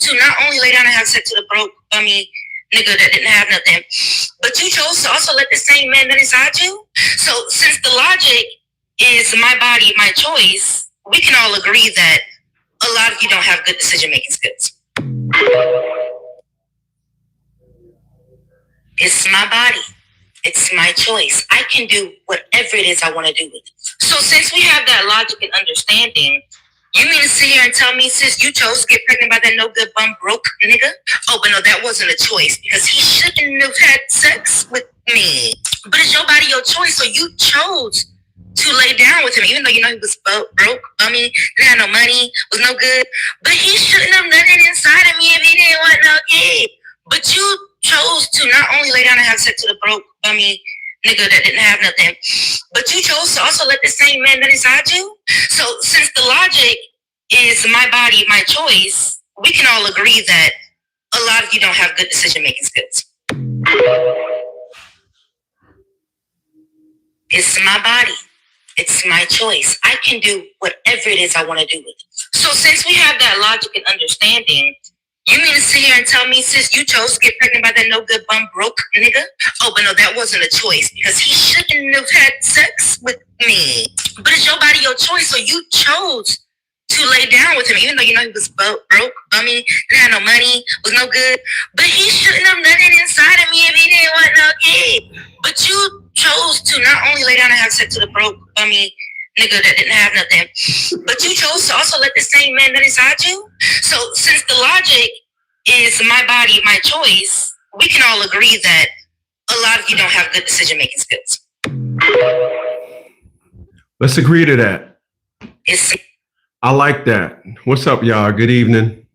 to not only lay down and have sex with a broke, bummy nigga that didn't have nothing, but you chose to also let the same man that inside you. So since the logic is my body, my choice, we can all agree that a lot of you don't have good decision-making skills. It's my body. It's my choice. I can do whatever it is I want to do with it. So since we have that logic and understanding, you mean to sit here and tell me, sis, you chose to get pregnant by that no good bum broke nigga? Oh, but no, that wasn't a choice because he shouldn't have had sex with me. But it's your body, your choice. So you chose to lay down with him, even though you know he was broke, bummy, didn't have no money, was no good. But he shouldn't have nothing inside of me if he didn't want no kid. But you chose to not only lay down and have sex with a broke, bummy nigga that didn't have nothing, but you chose to also let the same man that inside you. So since the logic is my body, my choice, we can all agree that a lot of you don't have good decision-making skills. It's my body. It's my choice. I can do whatever it is I want to do with it. So since we have that logic and understanding, you mean to sit here and tell me, sis, you chose to get pregnant by that no good bum broke nigga? Oh, but no, that wasn't a choice because he shouldn't have had sex with me. But it's your body, your choice. So you chose to lay down with him, even though you know he was broke, bummy, didn't have no money, was no good. But he shouldn't have nothing inside of me if he didn't want no kid. But you chose to not only lay down and have sex with a broke, bummy nigga that didn't have nothing, but you chose to also let the same man that inside you. So since the logic is my body, my choice, we can all agree that a lot of you don't have good decision-making skills. Let's agree to that. I like that. What's up, y'all? Good evening.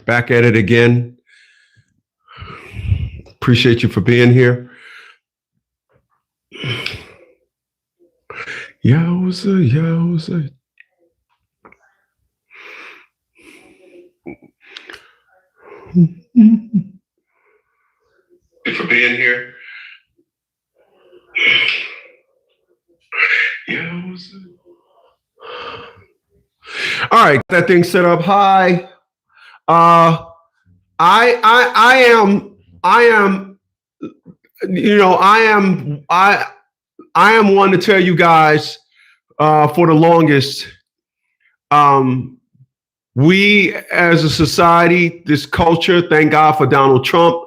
Back at it again. Appreciate you for being here. Yowza, yowza. For being here. Yowza. All right, that thing set up. Hi. I am one to tell you guys for the longest, we as a society, this culture, thank God for Donald Trump.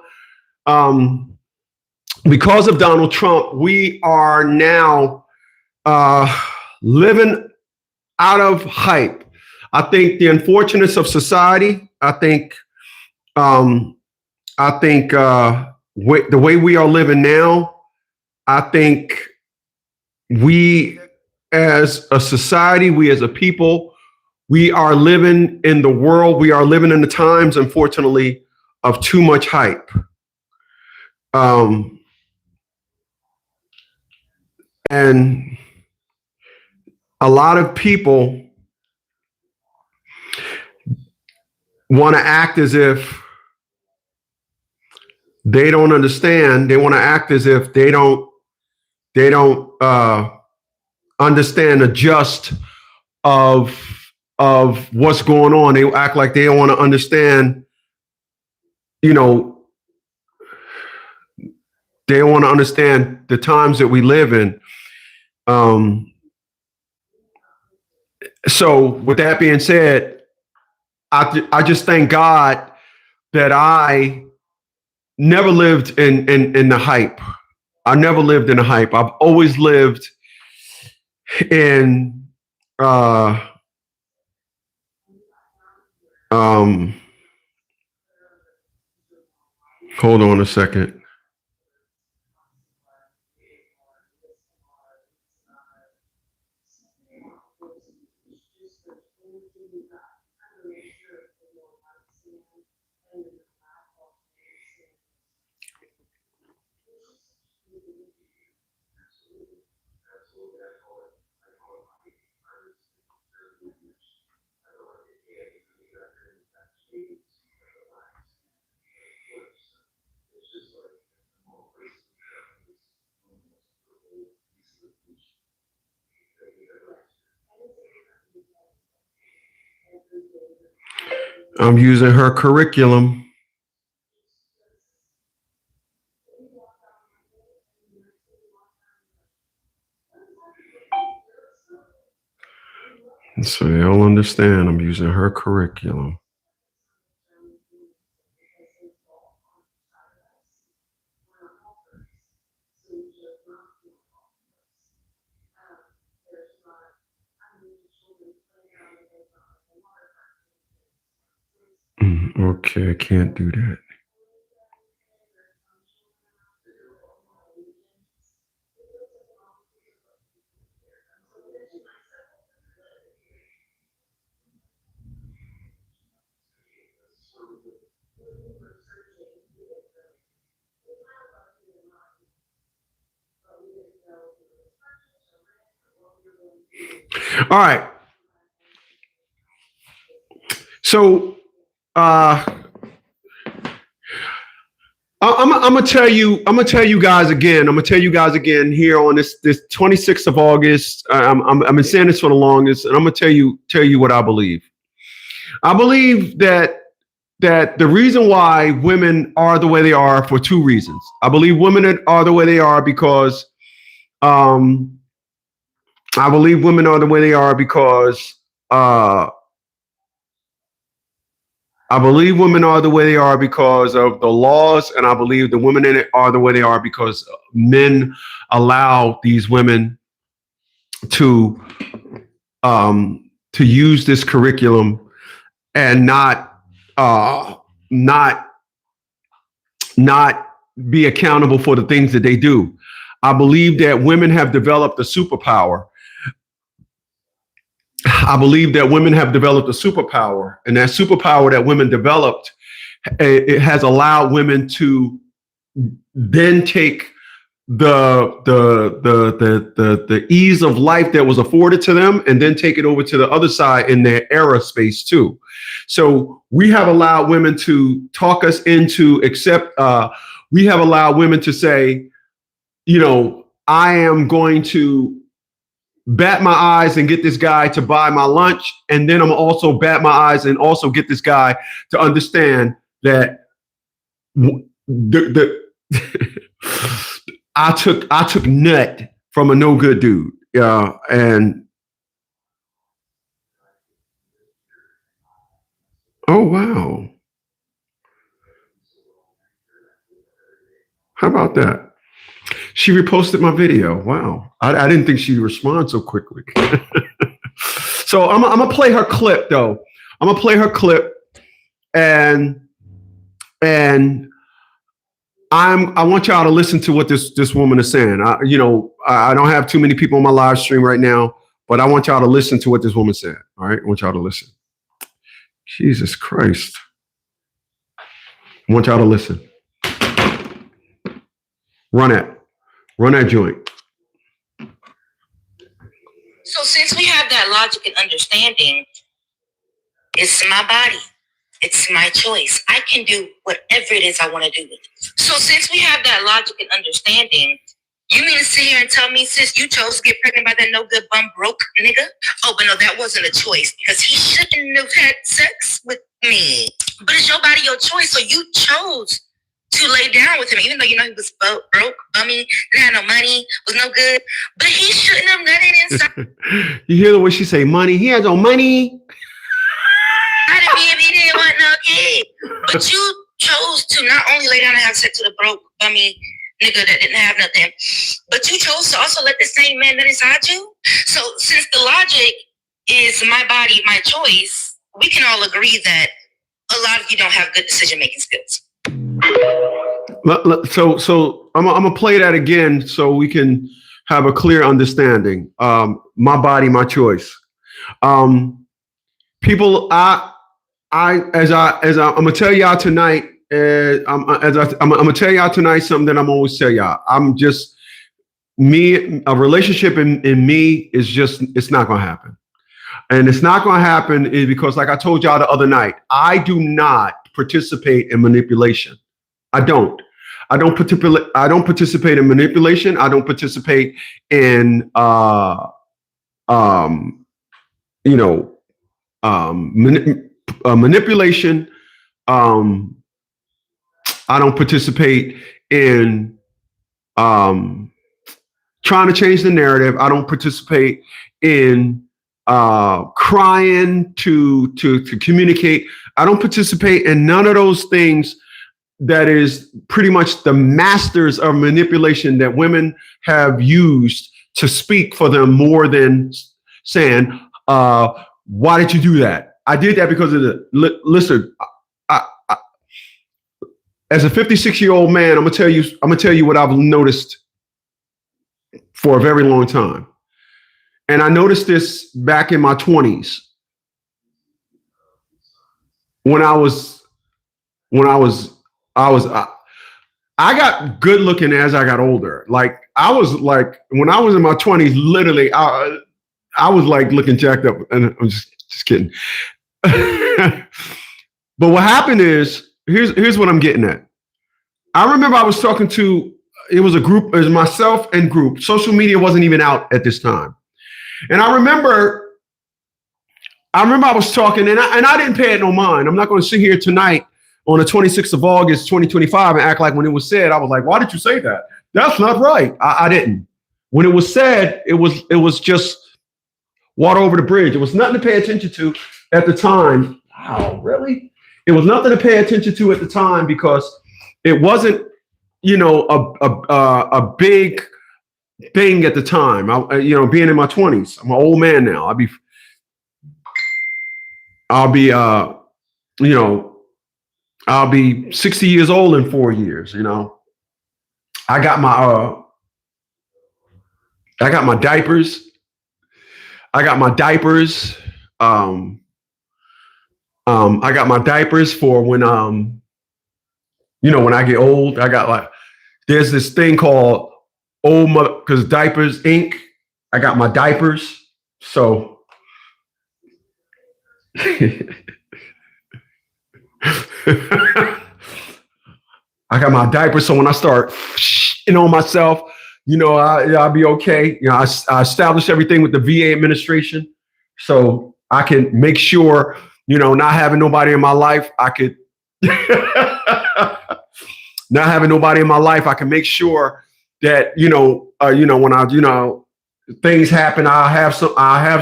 Because of Donald Trump, we are now living out of hype. I think the unfortunates of society, I think the way we are living now, I think we as a society, we as a people, we are living in the world, we are living in the times, unfortunately, of too much hype. And a lot of people want to act as if they don't understand. They want to act as if they don't understand the gist of what's going on. They act like they don't want to understand, they don't want to understand the times that we live in. So with that being said, I just thank God that I never lived in the hype. I never lived in the hype. I've always lived in hold on a second. I'm using her curriculum. So they'll understand I'm using her curriculum. Okay, I can't do that. All right. So I'm gonna tell you. I'm gonna tell you guys again. I'm gonna tell you guys again here on this 26th of August. I've been saying this for the longest, and I'm gonna tell you what I believe. I believe that the reason why women are the way they are for two reasons. I believe women are the way they are because I believe women are the way they are because I believe women are the way they are because of the laws, and I believe the women in it are the way they are because men allow these women to use this curriculum and not be accountable for the things that they do. I believe that women have developed a superpower. I believe that women have developed a superpower, and that superpower that women developed, it has allowed women to then take the ease of life that was afforded to them, and then take it over to the other side in their era space too. So we have allowed women to talk us into we have allowed women to say, I am going to bat my eyes and get this guy to buy my lunch, and then I'm also bat my eyes and also get this guy to understand that I took Nutt from a no good dude. And oh wow, how about that? She reposted my video. Wow, I didn't think she'd respond so quickly. So I'm gonna play her clip though. I'm gonna play her clip, and I want y'all to listen to what this woman is saying. I don't have too many people on my live stream right now, but I want y'all to listen to what this woman said. All right, I want y'all to listen. Jesus Christ. I want y'all to listen. Run that joint. So since we have that logic and understanding, it's my body. It's my choice. I can do whatever it is I want to do with it. So since we have that logic and understanding, you mean to sit here and tell me, sis, you chose to get pregnant by that no good bum broke nigga? Oh, but no, that wasn't a choice because he shouldn't have had sex with me. But it's your body, your choice. So you chose to lay down with him, even though he was broke, bummy, didn't have no money, was no good. But he shouldn't have let it inside. You hear the way she say money? He has no money. I didn't mean he didn't want no kid. But you chose to not only lay down and have sex with a broke, bummy nigga that didn't have nothing, but you chose to also let the same man that inside you. So since the logic is my body, my choice, we can all agree that a lot of you don't have good decision-making skills. So I'm gonna play that again so we can have a clear understanding. My body, my choice. People, I'm gonna tell y'all tonight. I'm gonna tell y'all tonight something that I'm always tell y'all. I'm just me. A relationship in me is just, it's not gonna happen, and it's not gonna happen is because, like I told y'all the other night, I do not participate in manipulation. I don't participate in manipulation. I don't participate in manipulation. I don't participate in trying to change the narrative. I don't participate in crying to communicate. I don't participate in none of those things that is pretty much the masters of manipulation that women have used to speak for them more than saying, why did you do that? I did that because of the, listen, as a 56-year-old man, I'm gonna tell you what I've noticed for a very long time. And I noticed this back in my 20s when I got good looking as I got older. Like I was like, when I was in my 20s, literally, I was like looking jacked up. And I'm just kidding. But what happened is, here's what I'm getting at. I remember I was talking to, it was a group, it was myself and group. Social media wasn't even out at this time. And I remember I was talking, and I didn't pay it no mind. I'm not going to sit here tonight on the 26th of August, 2025, and act like when it was said, I was like, why did you say that? That's not right. I didn't. When it was said, it was just water over the bridge. It was nothing to pay attention to at the time. Wow, really? It was nothing to pay attention to at the time because it wasn't, a big thing at the time. Being in my 20s, I'm an old man now. I'll be 60 years old in 4 years. I got my diapers. I got my diapers. I got my diapers for when when I get old. I got there's this thing called Old Mother, because Diapers Inc. I got my diapers. So I got my diapers. So when I start on myself, I'll be okay. I established everything with the VA administration, so I can make sure, not having nobody in my life, I could not having nobody in my life, I can make sure that, when things happen, I'll have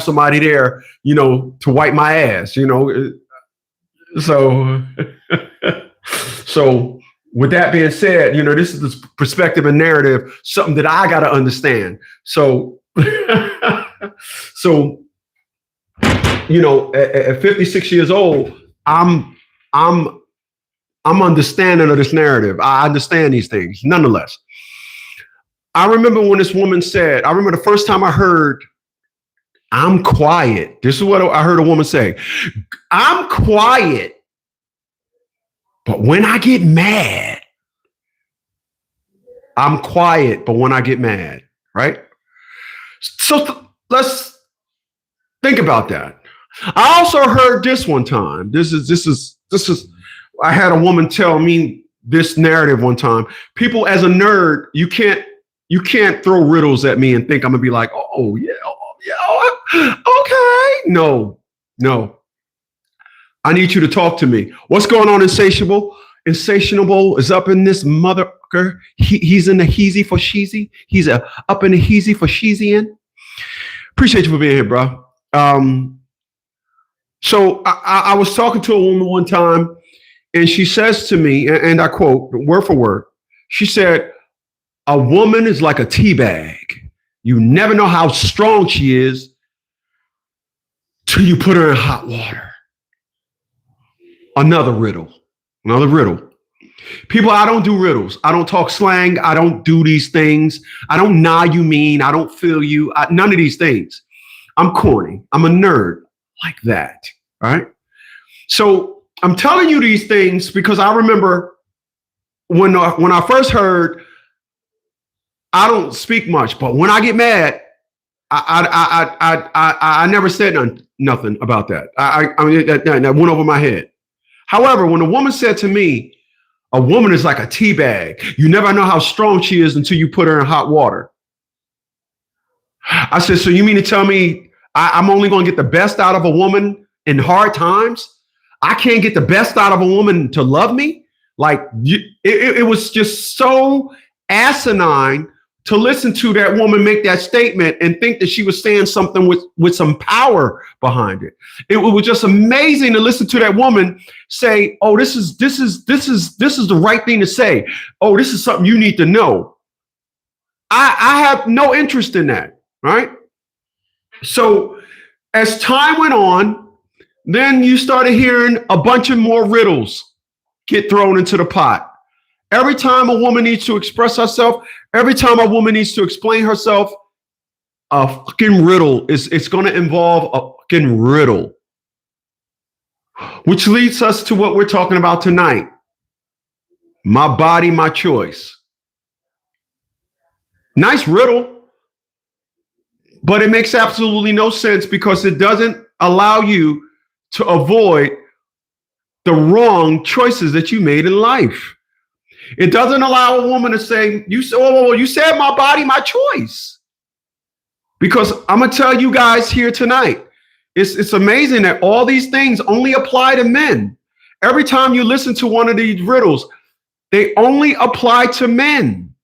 somebody there, to wipe my ass, So, so with that being said, this is the perspective and narrative, something that I got to understand. So, at 56 years old, I'm understanding of this narrative. I understand these things. Nonetheless, I remember when this woman said, I remember the first time I heard, I'm quiet. This is what I heard a woman say. I'm quiet, but when I get mad, I'm quiet, but when I get mad, right? So let's think about that. I also heard this one time. This is. I had a woman tell me this narrative one time. People, as a nerd, you can't throw riddles at me and think I'm gonna be like, oh yeah, okay. No. I need you to talk to me. What's going on, Insatiable? Insatiable is up in this motherfucker. He's in the heezy for sheezy. He's up in the heezy for sheezy. Appreciate you for being here, bro. So I was talking to a woman one time, and she says to me, and I quote, word for word, she said, a woman is like a tea bag. You never know how strong she is till you put her in hot water. Another riddle. People, I don't do riddles. I don't talk slang. I don't do these things. I don't nah you mean. I don't feel you. None of these things. I'm corny. I'm a nerd like that. All right. So I'm telling you these things because I remember when I first heard, I don't speak much, but when I get mad, I never said nothing about that. I mean, that went over my head. However, when a woman said to me, a woman is like a tea bag. You never know how strong she is until you put her in hot water. I said, so you mean to tell me I'm only going to get the best out of a woman in hard times? I can't get the best out of a woman to love me. Like it was just so asinine to listen to that woman make that statement and think that she was saying something with some power behind it. It was just amazing to listen to that woman say, "Oh, this is the right thing to say. Oh, this is something you need to know." I have no interest in that, right? So as time went on, then you started hearing a bunch of more riddles get thrown into the pot. Every time a woman needs to express herself, every time a woman needs to explain herself, a fucking riddle it's going to involve a fucking riddle. Which leads us to what we're talking about tonight. My body, my choice. Nice riddle, but it makes absolutely no sense because it doesn't allow you to avoid the wrong choices that you made in life. It doesn't allow a woman to say, you said my body, my choice. Because I'm going to tell you guys here tonight, it's amazing that all these things only apply to men. Every time you listen to one of these riddles, they only apply to men.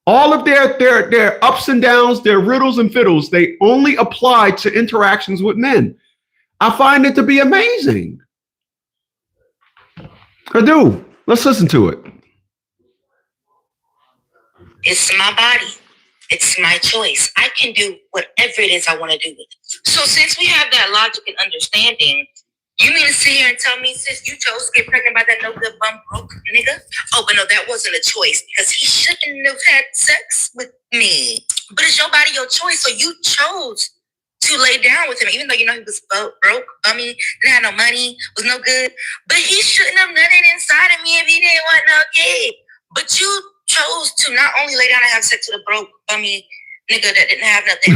All of their ups and downs, their riddles and fiddles, they only apply to interactions with men. I find it to be amazing. I do. Let's listen to it. It's my body. It's my choice. I can do whatever it is I want to do with it. So since we have that logic and understanding, you mean to sit here and tell me, sis, you chose to get pregnant by that no good bum broke nigga? Oh, but no, that wasn't a choice because he shouldn't have had sex with me. But it's your body, your choice. So you chose to lay down with him, even though you know he was broke, bummy, didn't have no money, was no good. But he shouldn't have nutted inside of me if he didn't want no kid. But you chose to not only lay down and have sex with a broke, bummy nigga that didn't have nothing,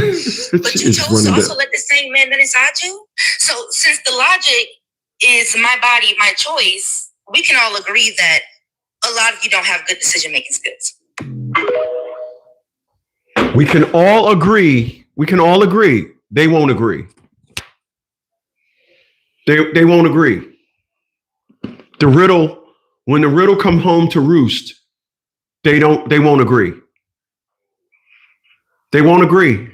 but you chose to also let the same man nut inside you. So since the logic is my body, my choice, we can all agree that a lot of you don't have good decision-making skills. We can all agree. They won't agree. They won't agree. When the riddle come home to roost, they won't agree. They won't agree.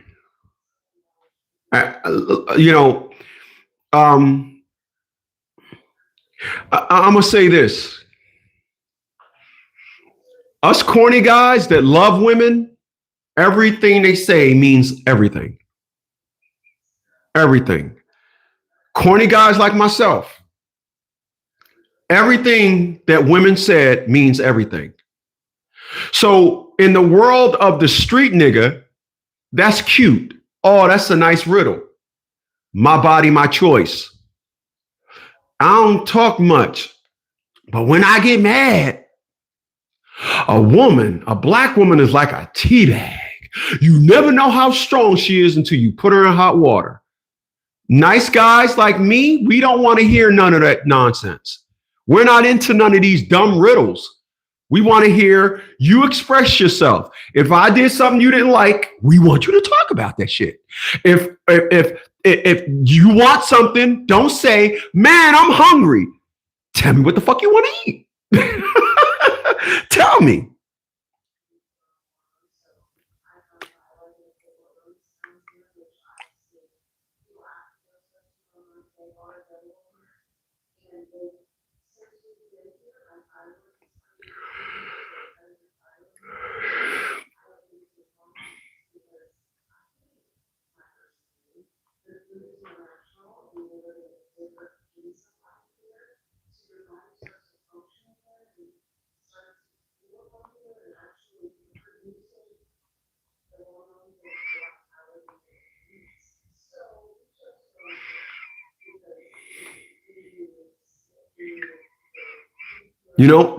I'm gonna say this. Us corny guys that love women, everything they say means everything. Everything. Corny guys like myself, everything that women said means everything. So in the world of the street nigga, that's cute. Oh, that's a nice riddle. My body, my choice. I don't talk much, but when I get mad, a black woman is like a tea bag. You never know how strong she is until you put her in hot water. Nice guys like me, we don't want to hear none of that nonsense. We're not into none of these dumb riddles. We want to hear you express yourself. If I did something you didn't like, we want you to talk about that shit. If you want something, don't say, man, I'm hungry. Tell me what the fuck you want to eat. Tell me.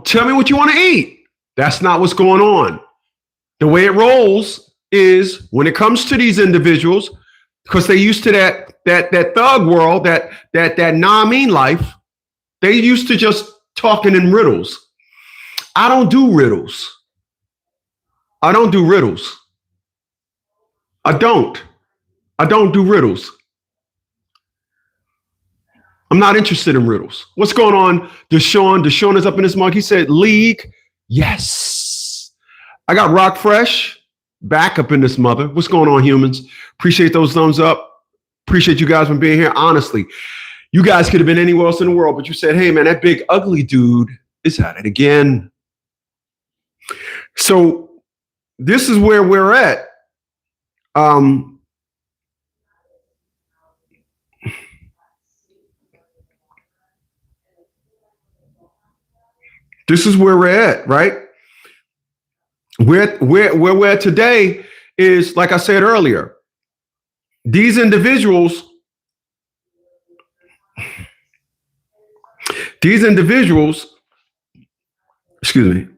Tell me what you want to eat. That's not what's going on. The way it rolls is when it comes to these individuals, because they used to that thug world, that non-mean life, they used to just talking in riddles. I don't do riddles. I don't do riddles. I don't do riddles. I'm not interested in riddles. What's going on, Deshaun? Deshaun is up in this mug. He said, league. Yes. I got Rock Fresh back up in this mother. What's going on, humans? Appreciate those thumbs up. Appreciate you guys for being here. Honestly, you guys could have been anywhere else in the world, but you said, hey, man, that big ugly dude is at it again. So this is where we're at. This is where we're at, right? Where we're at today is, like I said earlier, these individuals, excuse me,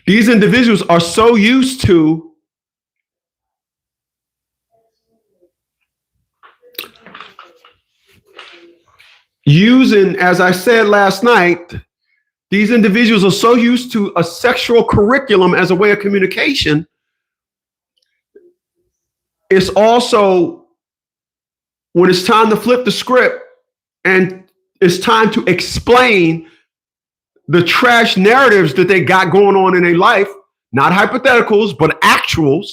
these individuals are so used to using, as I said last night, these individuals are so used to a sexual curriculum as a way of communication. It's also, when it's time to flip the script and it's time to explain the trash narratives that they got going on in their life, not hypotheticals, but actuals,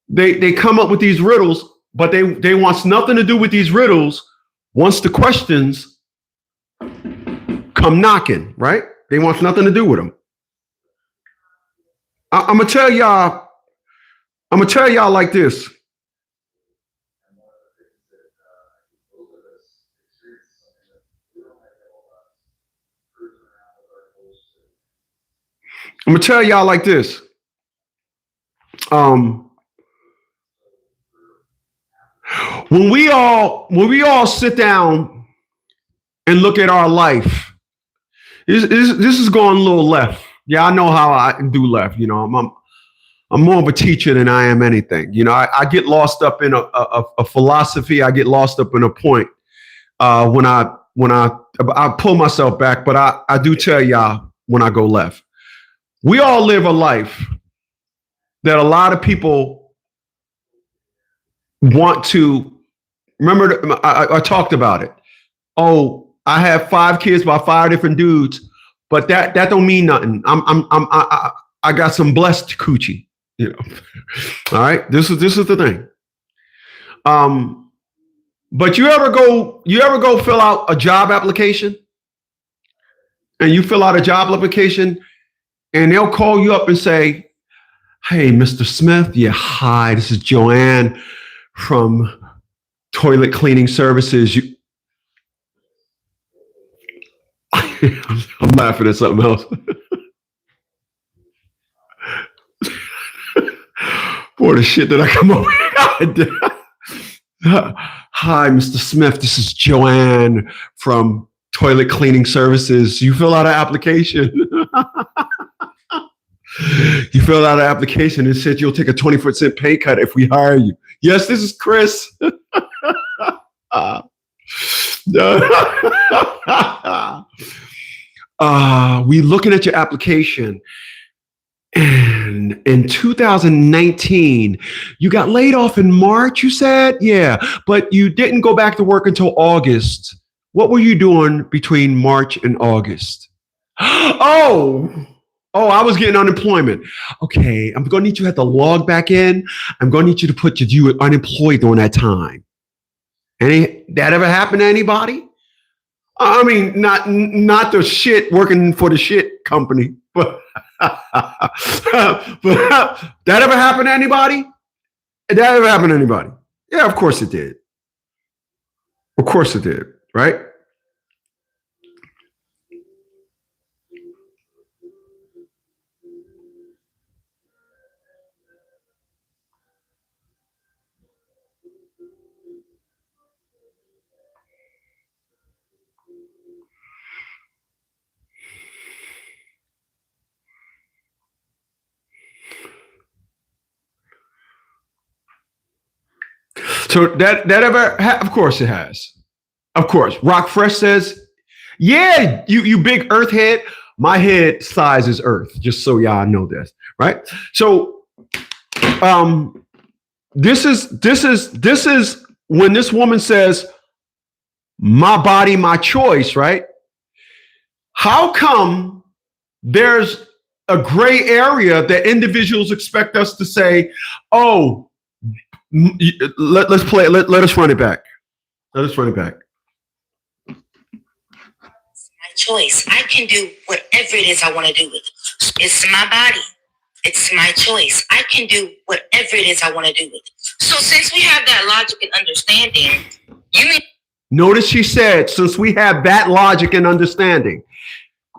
they come up with these riddles, but they want nothing to do with these riddles once the questions come knocking, right? They want nothing to do with them. I'm gonna tell y'all like this. I'm gonna tell y'all like this. When we all sit down and look at our life, this is going a little left. Yeah, I know how I do left. You know, I'm more of a teacher than I am anything. You know, I get lost up in a philosophy. I get lost up in a point when I pull myself back. But I do tell y'all when I go left. We all live a life that a lot of people want to remember. I talked about it. Oh, I have 5 kids by 5 different dudes, but that don't mean nothing. I got some blessed coochie, you know. All right, this is the thing. But you ever go fill out a job application, and you fill out a job application, and they'll call you up and say, "Hey, Mr. Smith, yeah, hi, this is Joanne from Toilet Cleaning Services." I'm laughing at something else. Boy, the shit that I come up with. Hi, Mr. Smith, this is Joanne from Toilet Cleaning Services. You fill out an application. You filled out an application and said you'll take a 20% pay cut if we hire you. Yes, this is Chris. We looking at your application, and in 2019, you got laid off in March, you said? Yeah, but you didn't go back to work until August. What were you doing between March and August? Oh, I was getting unemployment. Okay, I'm going to need you to have to log back in. I'm going to need you to put you were unemployed during that time. That ever happened to anybody? I mean, not the shit working for the shit company, but that ever happened to anybody? That ever happened to anybody? Yeah, of course it did. Of course it did, right? So that ever, of course it has. Of course. Rock Fresh says, yeah, you big earth head. My head size is earth, just so y'all know this, right? So this is when this woman says, my body, my choice, right? How come there's a gray area that individuals expect us to say, oh, let's play it. Let us run it back. Let us run it back. It's my choice. I can do whatever it is I want to do with it. It's my body. It's my choice. I can do whatever it is I want to do with it. So since we have that logic and understanding, you mean... Notice she said, since we have that logic and understanding.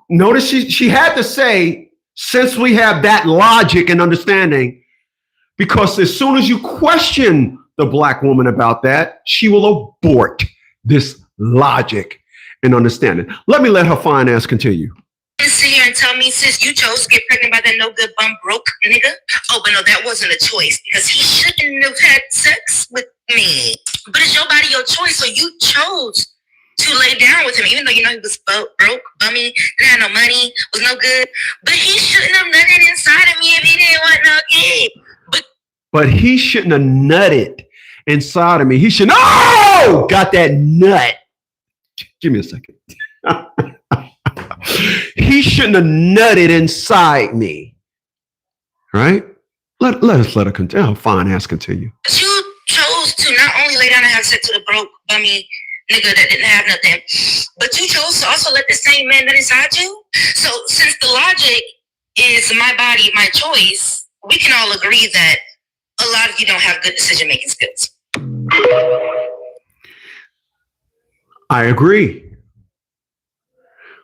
Notice she had to say, since we have that logic and understanding, because as soon as you question the black woman about that, she will abort this logic and understanding. Let her fine ass continue. Sit here and tell me, sis, you chose to get pregnant by that no good bum broke nigga? Oh, but no, that wasn't a choice because he shouldn't have had sex with me. But it's your body, your choice. So you chose to lay down with him, even though you know he was broke, bummy, didn't have no money, was no good. But he shouldn't have nutted inside of me if he didn't want no kid. But he shouldn't have nutted inside of me. He should, oh, got that nut. Give me a second. He shouldn't have nutted inside me. Right? Let her continue. Fine ass continue. You chose to not only lay down and have sex with a broke, bummy nigga that didn't have nothing, but you chose to also let the same man nut inside you. So since the logic is my body, my choice, we can all agree that a lot of you don't have good decision-making skills. I agree.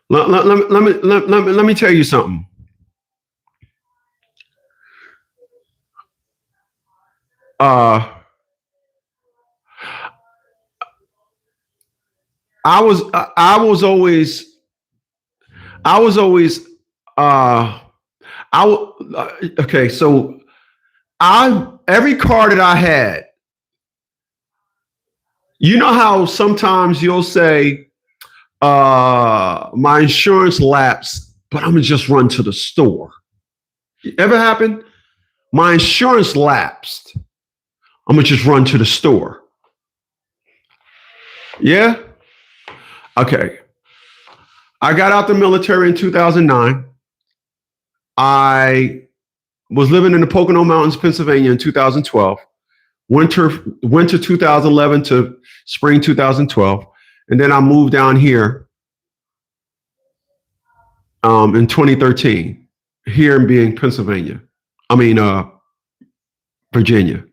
Let me tell you something. I was always okay. So every car that I had, you know how sometimes you'll say, my insurance lapsed, but I'm gonna just run to the store. Ever happen? My insurance lapsed. I'm gonna just run to the store. Yeah? Okay. I got out the military in 2009. I was living in the Pocono Mountains, Pennsylvania in 2012. Winter 2011 to spring 2012. And then I moved down here in 2013, here in being Pennsylvania. Virginia.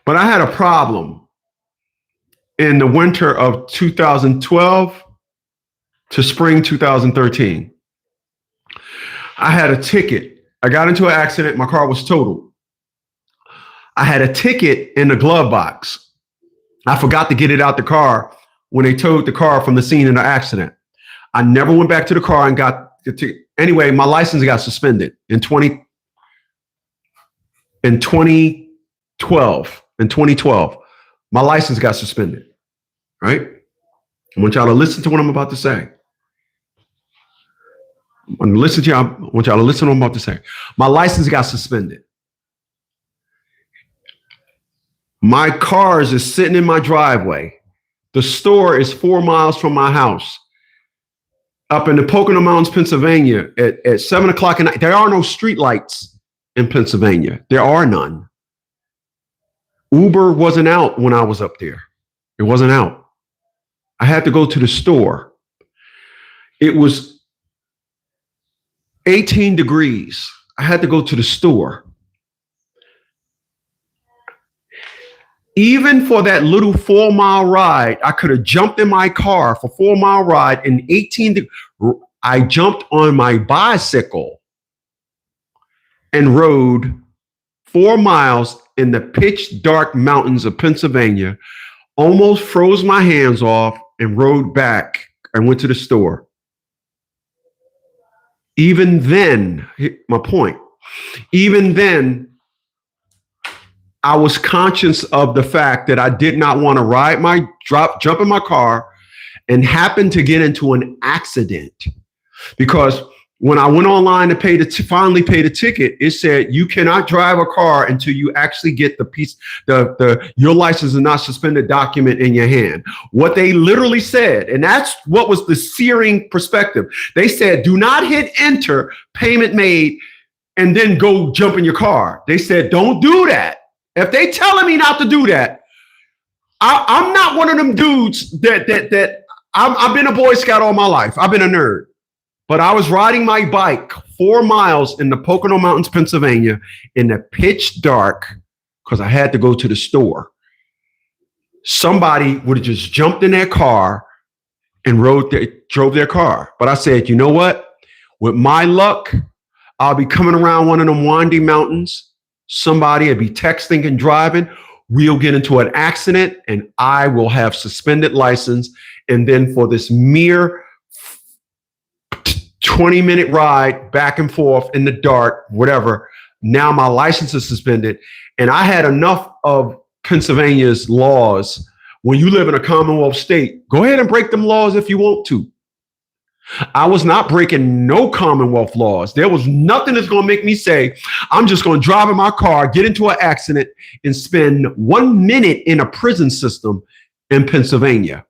But I had a problem in the winter of 2012 to spring 2013. I had a ticket. I got into an accident. My car was totaled. I had a ticket in the glove box. I forgot to get it out the car when they towed the car from the scene of the accident. I never went back to the car and got the ticket. Anyway, my license got suspended in 2012. In 2012, my license got suspended. Right? I want y'all to listen to what I'm about to say. I want y'all to listen to what I'm about to say. My license got suspended. My cars is sitting in my driveway. The store is 4 miles from my house. Up in the Pocono Mountains, Pennsylvania, at 7 o'clock at night. There are no street lights in Pennsylvania. There are none. Uber wasn't out when I was up there. It wasn't out. I had to go to the store. It was 18 degrees. I had to go to the store. Even for that little 4 mile ride, I could have jumped in my car for 4 mile ride in 18. I jumped on my bicycle and rode 4 miles in the pitch dark mountains of Pennsylvania, almost froze my hands off and rode back and went to the store. Even then, my point, even then, I was conscious of the fact that I did not want to jump in my car and happen to get into an accident, because When I went online to finally pay the ticket, it said you cannot drive a car until you actually get the piece, your license is not suspended document in your hand. What they literally said, and that's what was the searing perspective. They said, do not hit enter, payment made, and then go jump in your car. They said, don't do that. If they telling me not to do that, I'm not one of them dudes that I've been a Boy Scout all my life. I've been a nerd. But I was riding my bike 4 miles in the Pocono Mountains, Pennsylvania, in the pitch dark because I had to go to the store. Somebody would have just jumped in their car and drove their car. But I said, you know what? With my luck, I'll be coming around one of them winding mountains. Somebody will be texting and driving. We'll get into an accident and I will have suspended license. And then for this mere 20-minute ride back and forth in the dark, whatever, now my license is suspended. And I had enough of Pennsylvania's laws. When you live in a Commonwealth state, go ahead and break them laws if you want to. I was not breaking no Commonwealth laws. There was nothing that's going to make me say, I'm just going to drive in my car, get into an accident, and spend 1 minute in a prison system in Pennsylvania.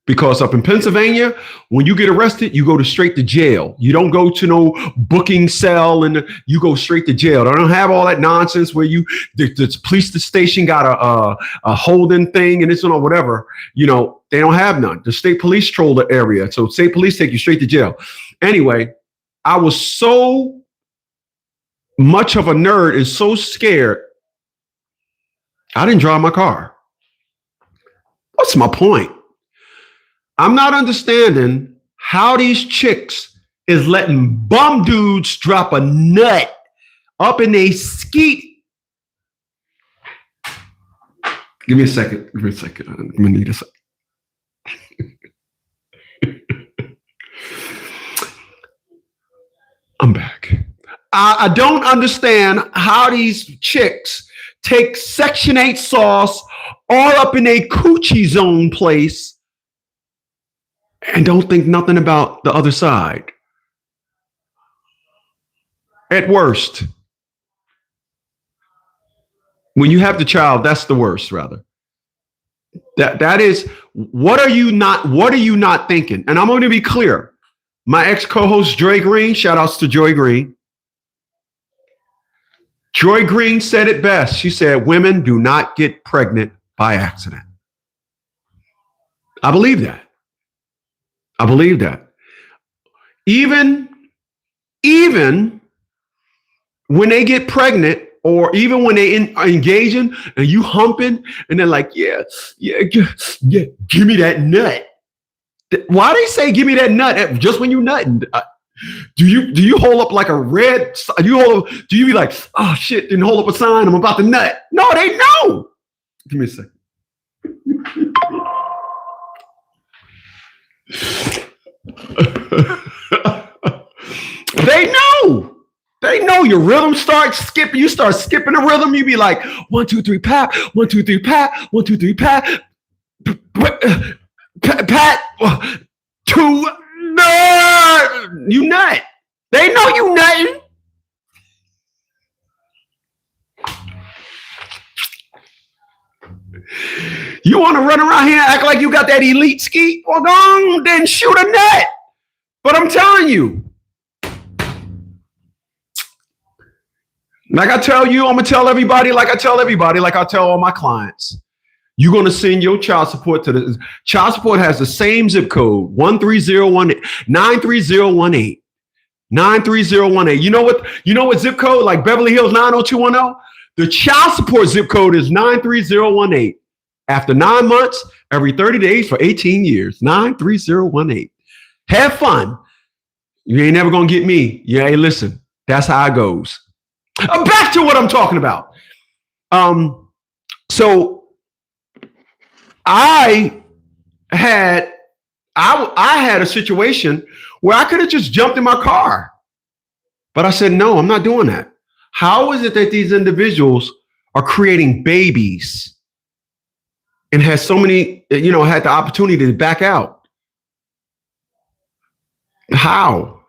Because up in Pennsylvania, when you get arrested, you go straight to jail. You don't go to no booking cell and you go straight to jail. They don't have all that nonsense where the police station got a holding thing and it's or whatever. You know, they don't have none. The state police troll the area. So state police take you straight to jail. Anyway, I was so much of a nerd and so scared, I didn't drive my car. What's my point? I'm not understanding how these chicks is letting bum dudes drop a nut up in a skeet. Give me a second. I'm gonna need a second. I'm back. I don't understand how these chicks take Section 8 sauce all up in a coochie zone place and don't think nothing about the other side. At worst. When you have the child, that's the worst, rather. That is, what are you not thinking? And I'm going to be clear. My ex-co-host Joy Green, shout outs to Joy Green. Joy Green said it best. She said, women do not get pregnant by accident. I believe that. I believe that. Even when they get pregnant, or even when they are engaging and you humping, and they're like, yeah, give me that nut. Why they say give me that nut just when you nutting? Do you hold up like a red? Do you be like, oh shit? Then hold up a sign. I'm about to nut. No, they know. Give me a second. They know your rhythm starts skipping. You start skipping the rhythm. You be like 1, 2, 3, pat, 1, 2, 3, pat, 1, 2, 3, pat, pat, 2, nut. You nut. They know you nutting. You want to run around here and act like you got that elite ski? Well, go then shoot a nut. But I'm telling you, like I tell you, I'm going to tell everybody, like I tell all my clients. You're going to send your child support to the child support has the same zip code, 13018, 93018. 93018. You know what zip code? Like Beverly Hills 90210? The child support zip code is 93018. After 9 months, every 30 days for 18 years. 93018. Have fun. You ain't never going to get me. Yeah, hey, listen, that's how it goes. Back to what I'm talking about. So I had a situation where I could have just jumped in my car. But I said, no, I'm not doing that. How is it that these individuals are creating babies and has so many, had the opportunity to back out? How?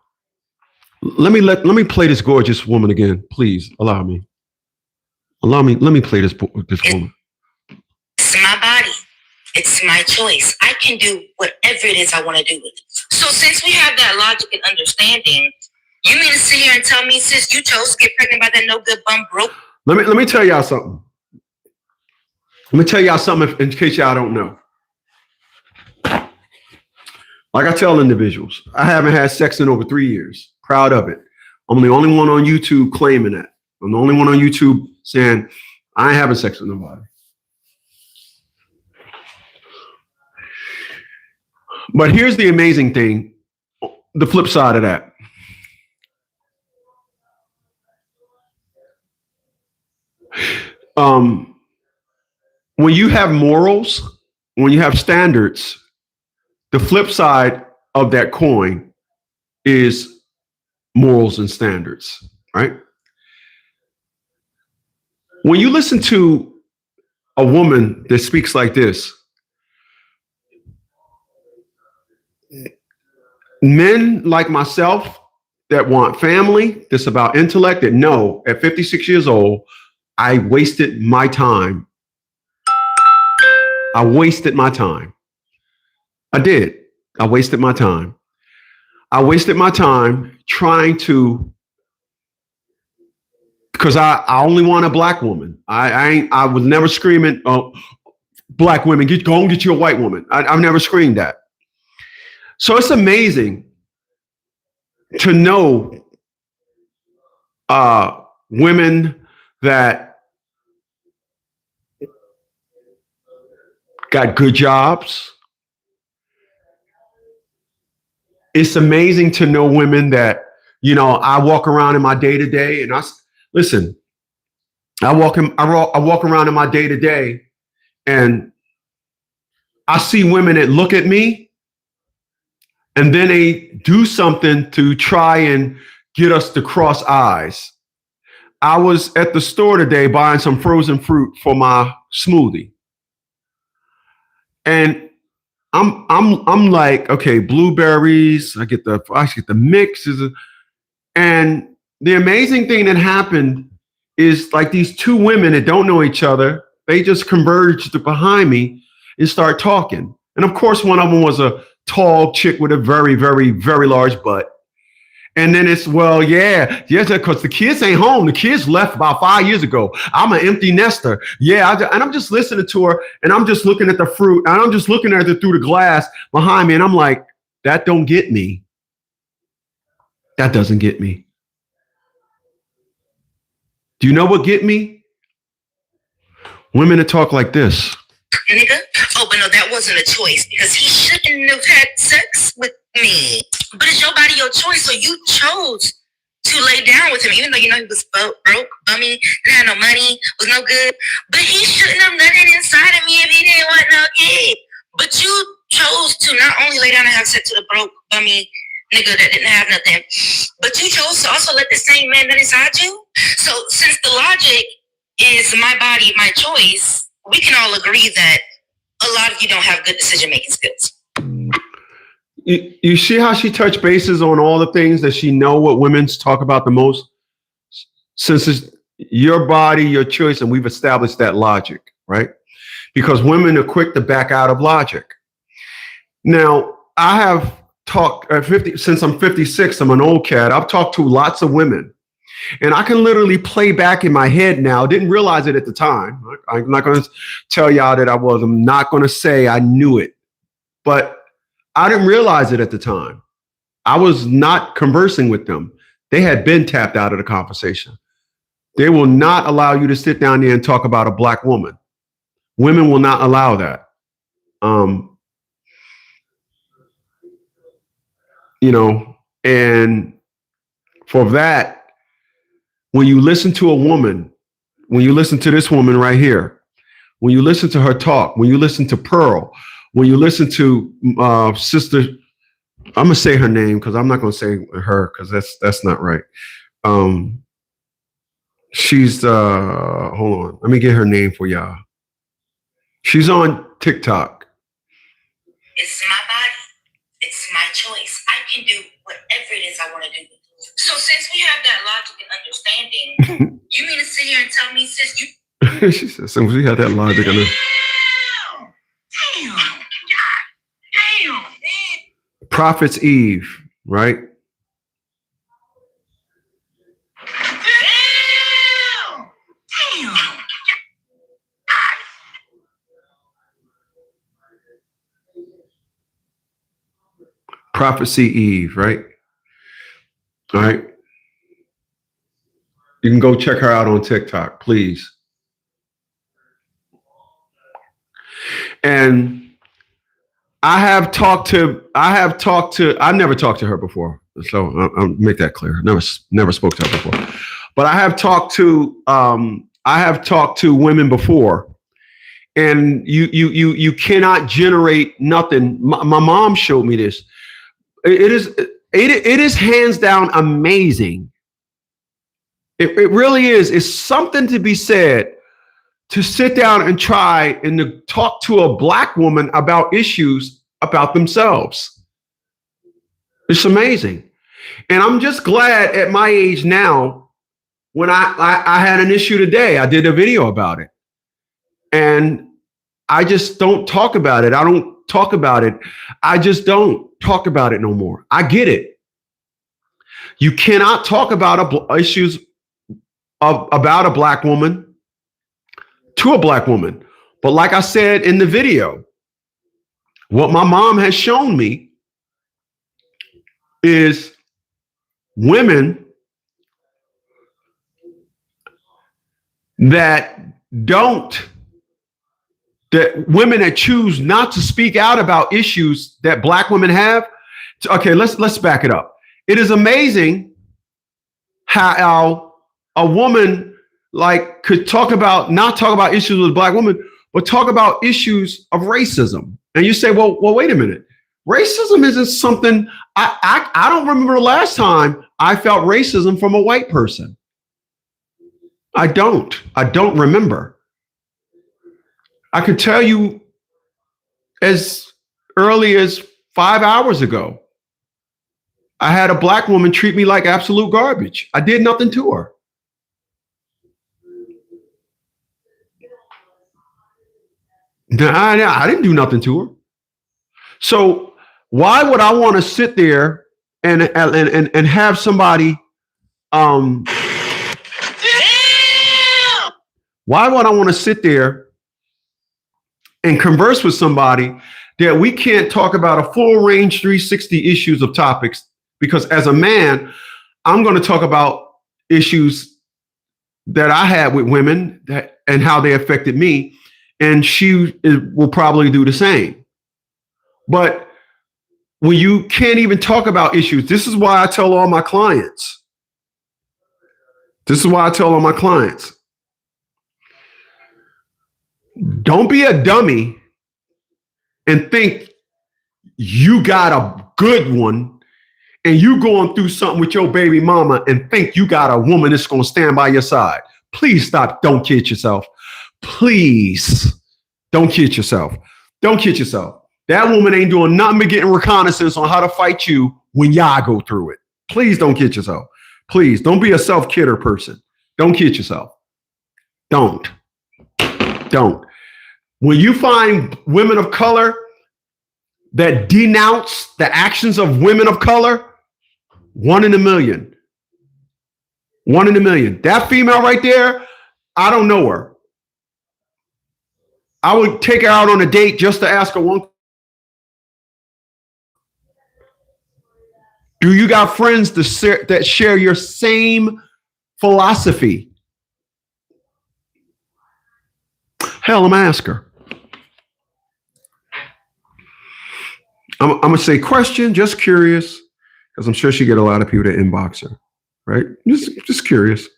Let me play this gorgeous woman again, please. Let me play this woman. It's my body. It's my choice. I can do whatever it is I want to do with it. So since we have that logic and understanding, you mean to sit here and tell me, sis, you chose to get pregnant by that no good bum broke? Let me tell y'all something. Let me tell y'all something in case y'all don't know. Like I tell individuals, I haven't had sex in over 3 years. Proud of it. I'm the only one on YouTube claiming that. I'm the only one on YouTube saying I ain't having sex with nobody. But here's the amazing thing, the flip side of that. When you have morals, when you have standards, the flip side of that coin is morals and standards, right? When you listen to a woman that speaks like this, men like myself that want family, that's about intellect, that know at 56 years old, I wasted my time. I wasted my time. I did. I wasted my time. I wasted my time trying to, because I only want a black woman. I was never screaming, oh, black women, go and get you a white woman. I've never screamed that. So it's amazing to know women that got good jobs. It's amazing to know women that, you know, I walk around in my day to day, and I walk around in my day to day, and I see women that look at me, and then they do something to try and get us to cross eyes. I was at the store today buying some frozen fruit for my smoothie, and I'm like, okay, blueberries. I get the mixes, and the amazing thing that happened is like these two women that don't know each other. They just converged behind me and start talking. And of course, one of them was a tall chick with a very, very, very large butt. And then it's, well, yeah, because the kids ain't home. The kids left about 5 years ago. I'm an empty nester. Yeah, and I'm just listening to her, and I'm just looking at the fruit, and I'm just looking at it through the glass behind me, and I'm like, that don't get me. That doesn't get me. Do you know what get me? Women that talk like this. Nigga? Oh, but no, that wasn't a choice, because he shouldn't have had sex with me. But it's your body, your choice, so you chose to lay down with him, even though you know he was broke, bummy, didn't have no money, was no good. But he shouldn't have nothing inside of me if he didn't want no kid. But you chose to not only lay down and have sex with a broke, bummy nigga that didn't have nothing, but you chose to also let the same man that inside you. So since the logic is my body, my choice, we can all agree that a lot of you don't have good decision-making skills. You see how she touched bases on all the things that she know what women talk about the most? Since it's your body, your choice, and we've established that logic, right? Because women are quick to back out of logic. Now, I have talked since I'm 56, I'm an old cat. I've talked to lots of women. And I can literally play back in my head now. Didn't realize it at the time. I'm not going to tell y'all that I was. I'm not going to say I knew it. But I didn't realize it at the time. I was not conversing with them. They had been tapped out of the conversation. They will not allow you to sit down there and talk about a black woman. Women will not allow that. You know, and for that, when you listen to a woman, when you listen to this woman right here, when you listen to her talk, when you listen to Pearl, when you listen to Sister, I'm gonna say her name because I'm not gonna say her because that's not right. She's hold on, let me get her name for y'all. She's on TikTok. It's my body. It's my choice. I can do whatever it is I want to do. So understanding. You mean to sit here and tell me, sis, you... She said, since we had that logic on it. Damn. Prophet's Eve, right? Prophecy Eve, right? All right. You can go check her out on TikTok, please. And I never talked to her before. So I'll make that clear. Never spoke to her before. But I have talked to women before. And you cannot generate nothing. My mom showed me this. It is hands down amazing. It really is. It's something to be said to sit down and try and to talk to a Black woman about issues about themselves. It's amazing. And I'm just glad at my age now, when I had an issue today, I did a video about it. And I just don't talk about it. I don't talk about it. I just don't talk about it no more. I get it. You cannot talk about issues about a Black woman to a Black woman. But like I said in the video, what my mom has shown me is women that women that choose not to speak out about issues that Black women have. Okay, let's back it up. It is amazing how a woman could not talk about issues with Black women, but talk about issues of racism. And you say, well, wait a minute. Racism isn't something I don't remember the last time I felt racism from a white person. I don't remember. I could tell you as early as 5 hours ago, I had a Black woman treat me like absolute garbage. I did nothing to her. I didn't do nothing to her. So why would I want to sit there and have somebody why would I want to sit there and converse with somebody that we can't talk about a full range 360 issues of topics? Because as a man, I'm going to talk about issues that I had with women and how they affected me. And she will probably do the same. But when you can't even talk about issues, this is why I tell all my clients. Don't be a dummy and think you got a good one and you going through something with your baby mama and think you got a woman that's going to stand by your side. Please stop. Don't kid yourself. Please don't kid yourself. Don't kid yourself. That woman ain't doing nothing but getting reconnaissance on how to fight you when y'all go through it. Please don't kid yourself. Please don't be a self-kidder person. Don't kid yourself. Don't. When you find women of color that denounce the actions of women of color, 1 in a million. 1 in a million. That female right there, I don't know her. I would take her out on a date just to ask her one. Do you got friends that share your same philosophy? Hell, I'm gonna ask her. I'm gonna say question, just curious, because I'm sure she get a lot of people to inbox her, right? Just curious.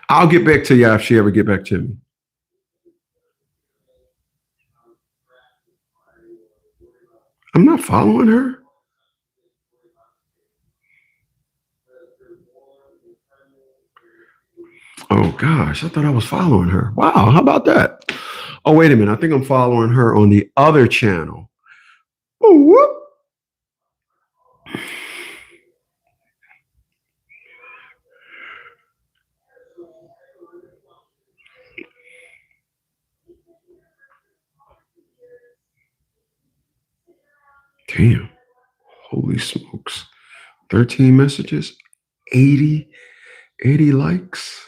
I'll get back to you if she ever get back to me. I'm not following her. Oh gosh, I thought I was following her. Wow, how about that? Oh, wait a minute. I think I'm following her on the other channel. Ooh, whoop. Damn. Holy smokes. 13 messages, 80, 80 likes.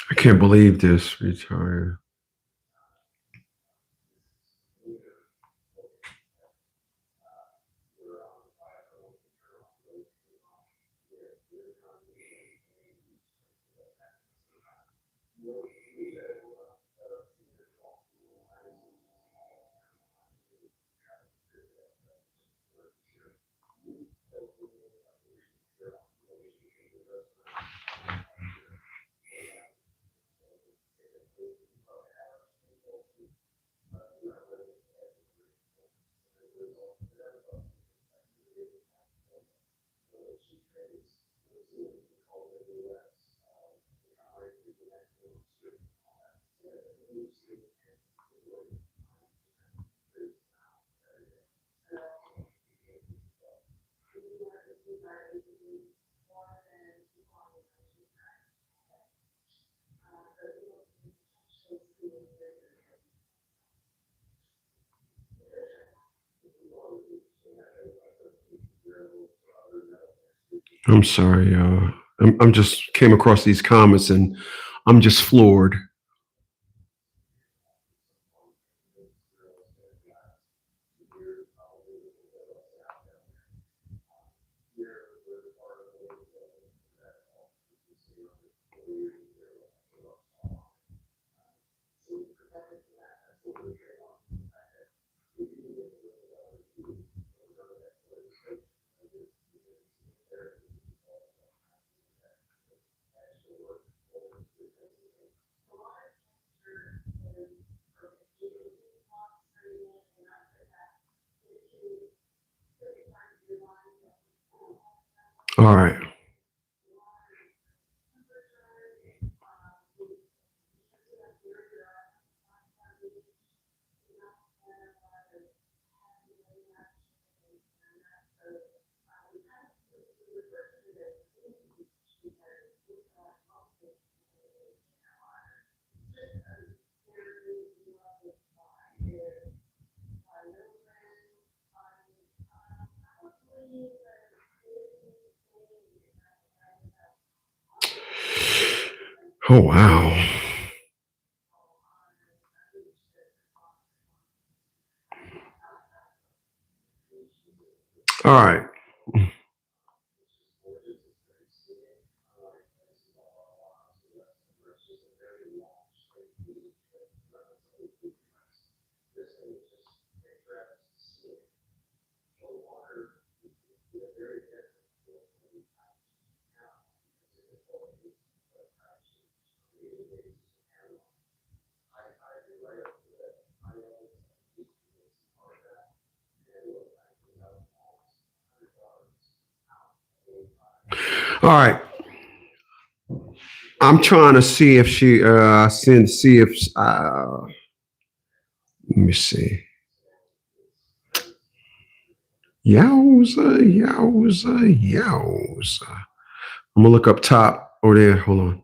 I can't believe this. Retire. I'm sorry. I'm just came across these comments and I'm just floored. All right. Oh, wow. All right. All right. I'm trying to see if she see if let me see. Yowza, yowza, yowza. I'm gonna look up top over there. Hold on.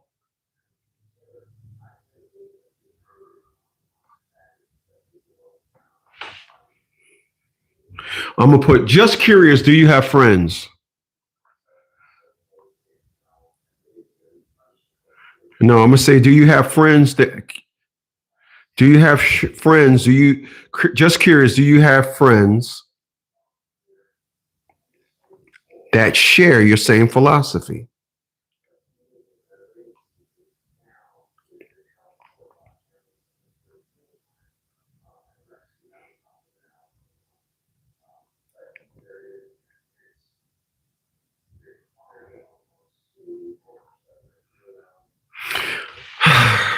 I'm gonna put just curious, do you have friends? No, I'm gonna say, do you have friends that do you have friends? Do you just curious, do you have friends that share your same philosophy?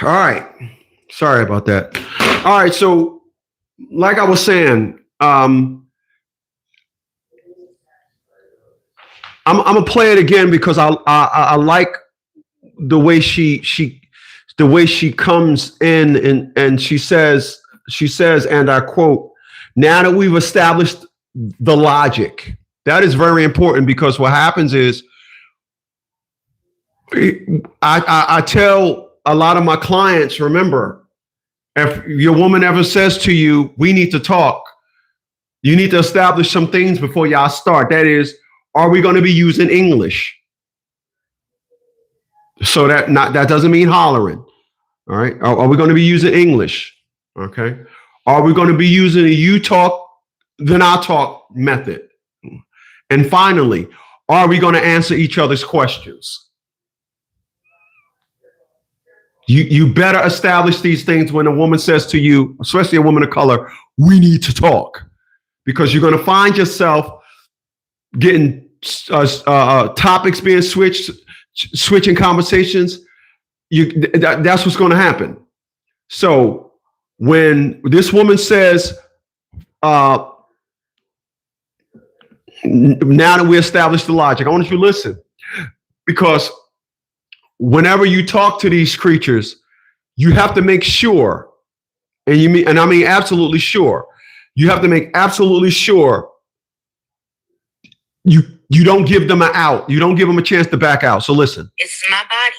All right. Sorry about that. All right. So, like I was saying, I'm gonna play it again because I like the way she comes in and she says, and I quote, now that we've established the logic, that is very important because what happens is I tell a lot of my clients, remember, if your woman ever says to you, we need to talk, you need to establish some things before y'all start. That is, are we going to be using English? So that doesn't mean hollering. All right. Are we going to be using English? Okay. Are we going to be using a you talk, then I talk method? And finally, are we going to answer each other's questions? You better establish these things when a woman says to you, especially a woman of color, we need to talk, because you're going to find yourself getting topics being switching conversations. That's what's going to happen. So when this woman says, now that we established the logic, I want you to listen, because whenever you talk to these creatures, you have to make sure, and I mean absolutely sure, you have to make absolutely sure you don't give them an out. You don't give them a chance to back out. So listen. It's my body.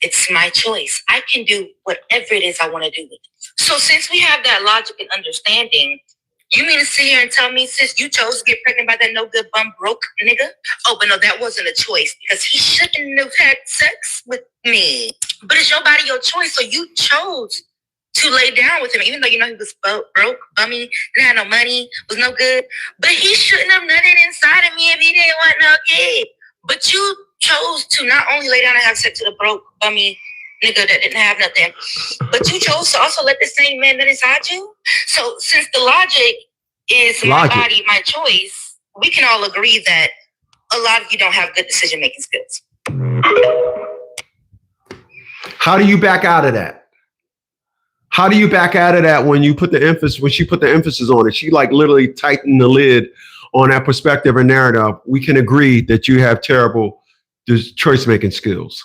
It's my choice. I can do whatever it is I want to do with it. So since we have that logic and understanding, you mean to sit here and tell me, sis, you chose to get pregnant by that no good bum broke nigga? Oh, but no, that wasn't a choice, because he shouldn't have had sex with me. But it's your body, your choice. So you chose to lay down with him, even though you know he was broke, bummy, didn't have no money, was no good. But he shouldn't have nutted inside of me if he didn't want no kid. But you chose to not only lay down and have sex with a broke, bummy nigga that didn't have nothing, but you chose to also let the same man that inside you. So since the logic is my body, my choice, we can all agree that a lot of you don't have good decision-making skills. How do you back out of that? How do you back out of that when she put the emphasis on it? She like literally tightened the lid on that perspective and narrative. We can agree that you have terrible choice-making skills.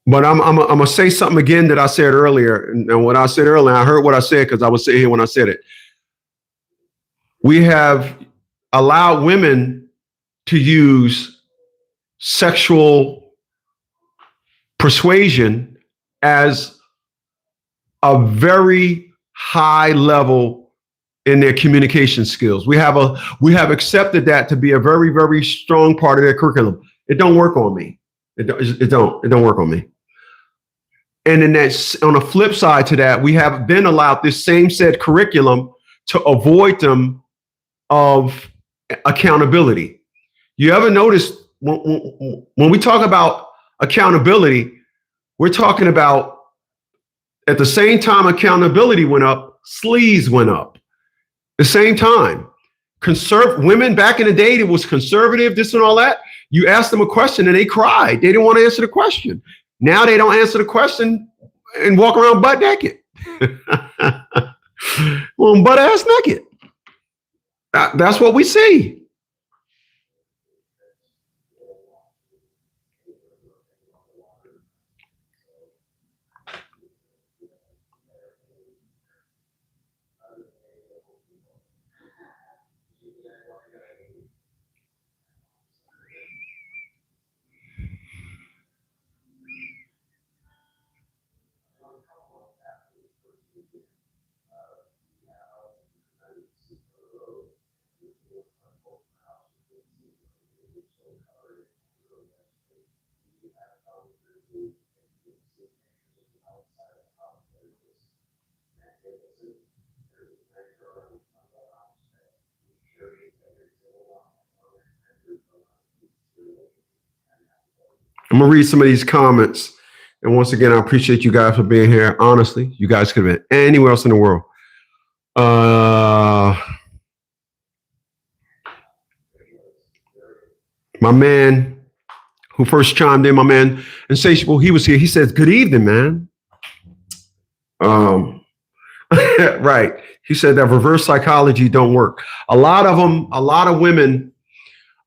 But I'm gonna say something again that I said earlier. And what I said earlier, I heard what I said because I was sitting here when I said it. We have allowed women to use sexual persuasion as a very high level in their communication skills. We have accepted that to be a very, very strong part of their curriculum. It don't work on me. It don't work on me. And then that's on the flip side to that, we have been allowed this same said curriculum to avoid them of accountability. You ever notice when we talk about accountability, we're talking about at the same time accountability went up, sleaze went up. The same time. Women back in the day, it was conservative, this and all that. You asked them a question and they cried. They didn't want to answer the question. Now they don't answer the question and walk around butt naked. Well, butt ass naked. That's what we see. I'm gonna read some of these comments. And once again, I appreciate you guys for being here. Honestly, you guys could have been anywhere else in the world. My man who first chimed in, my man Insatiable, he was here. He says, "Good evening, man." Right. He said that reverse psychology don't work. A lot of them, a lot of women.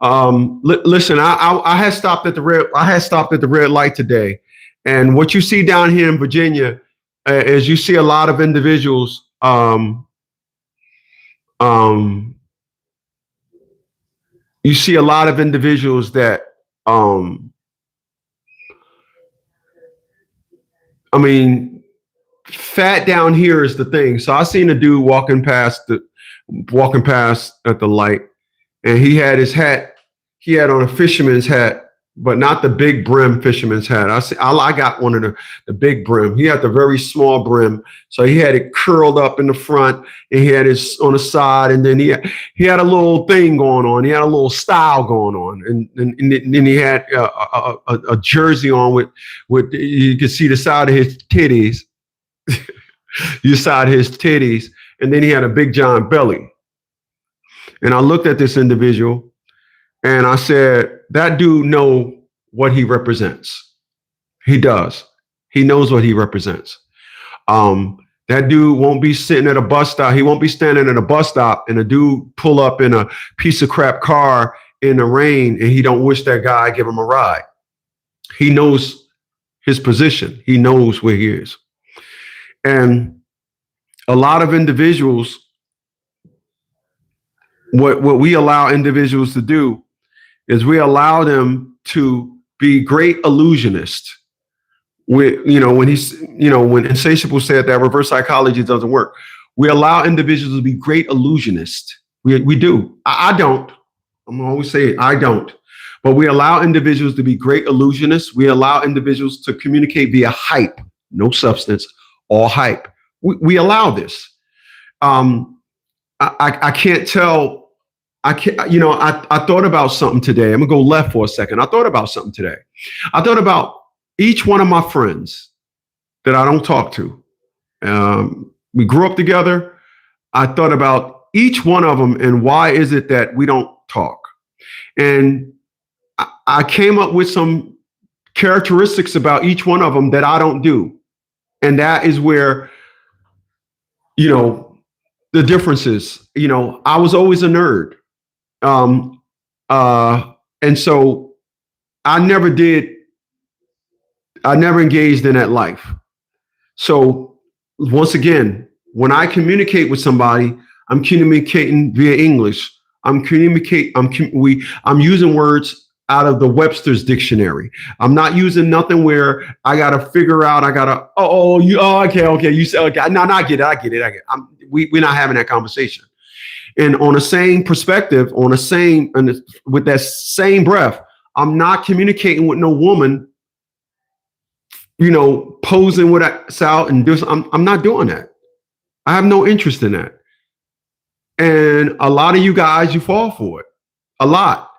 Listen, I had stopped at the red light today, and what you see down here in Virginia is you see a lot of individuals. You see a lot of individuals that. I mean, fat down here is the thing. So I seen a dude walking past at the light, and he had his hat. He had on a fisherman's hat, but not the big brim fisherman's hat. I got one of the big brim. He had the very small brim, so he had it curled up in the front, and he had his on the side, and then he had a little thing going on. He had a little style going on, and then he had a jersey on with you could see the side of his titties. You side his titties, and then he had a big giant belly. And I looked at this individual, and I said, "That dude know what he represents. He does. He knows what he represents. That dude won't be sitting at a bus stop. He won't be standing at a bus stop, and a dude pull up in a piece of crap car in the rain, and he don't wish that guy give him a ride. He knows his position. He knows where he is." And a lot of individuals, what we allow individuals to do is we allow them to be great illusionists. When Insatiable said that reverse psychology doesn't work, we allow individuals to be great illusionists. We do. I don't. I'm always saying I don't. But we allow individuals to be great illusionists. We allow individuals to communicate via hype, no substance, all hype. We allow this. I can't tell. I thought about something today. I'm gonna go left for a second. I thought about something today. I thought about each one of my friends that I don't talk to. We grew up together. I thought about each one of them and why is it that we don't talk? And I came up with some characteristics about each one of them that I don't do. And that is where, the difference is. I was always a nerd. And so I never engaged in that life. So once again, when I communicate with somebody, I'm communicating via English. I'm using words out of the Webster's dictionary. I'm not using nothing where I gotta figure out. Okay. You said okay. No, I get it. We're not having that conversation. And on the same perspective, with that same breath, I'm not communicating with no woman, posing with us out and do. I'm not doing that. I have no interest in that. And a lot of you guys, you fall for it. A lot.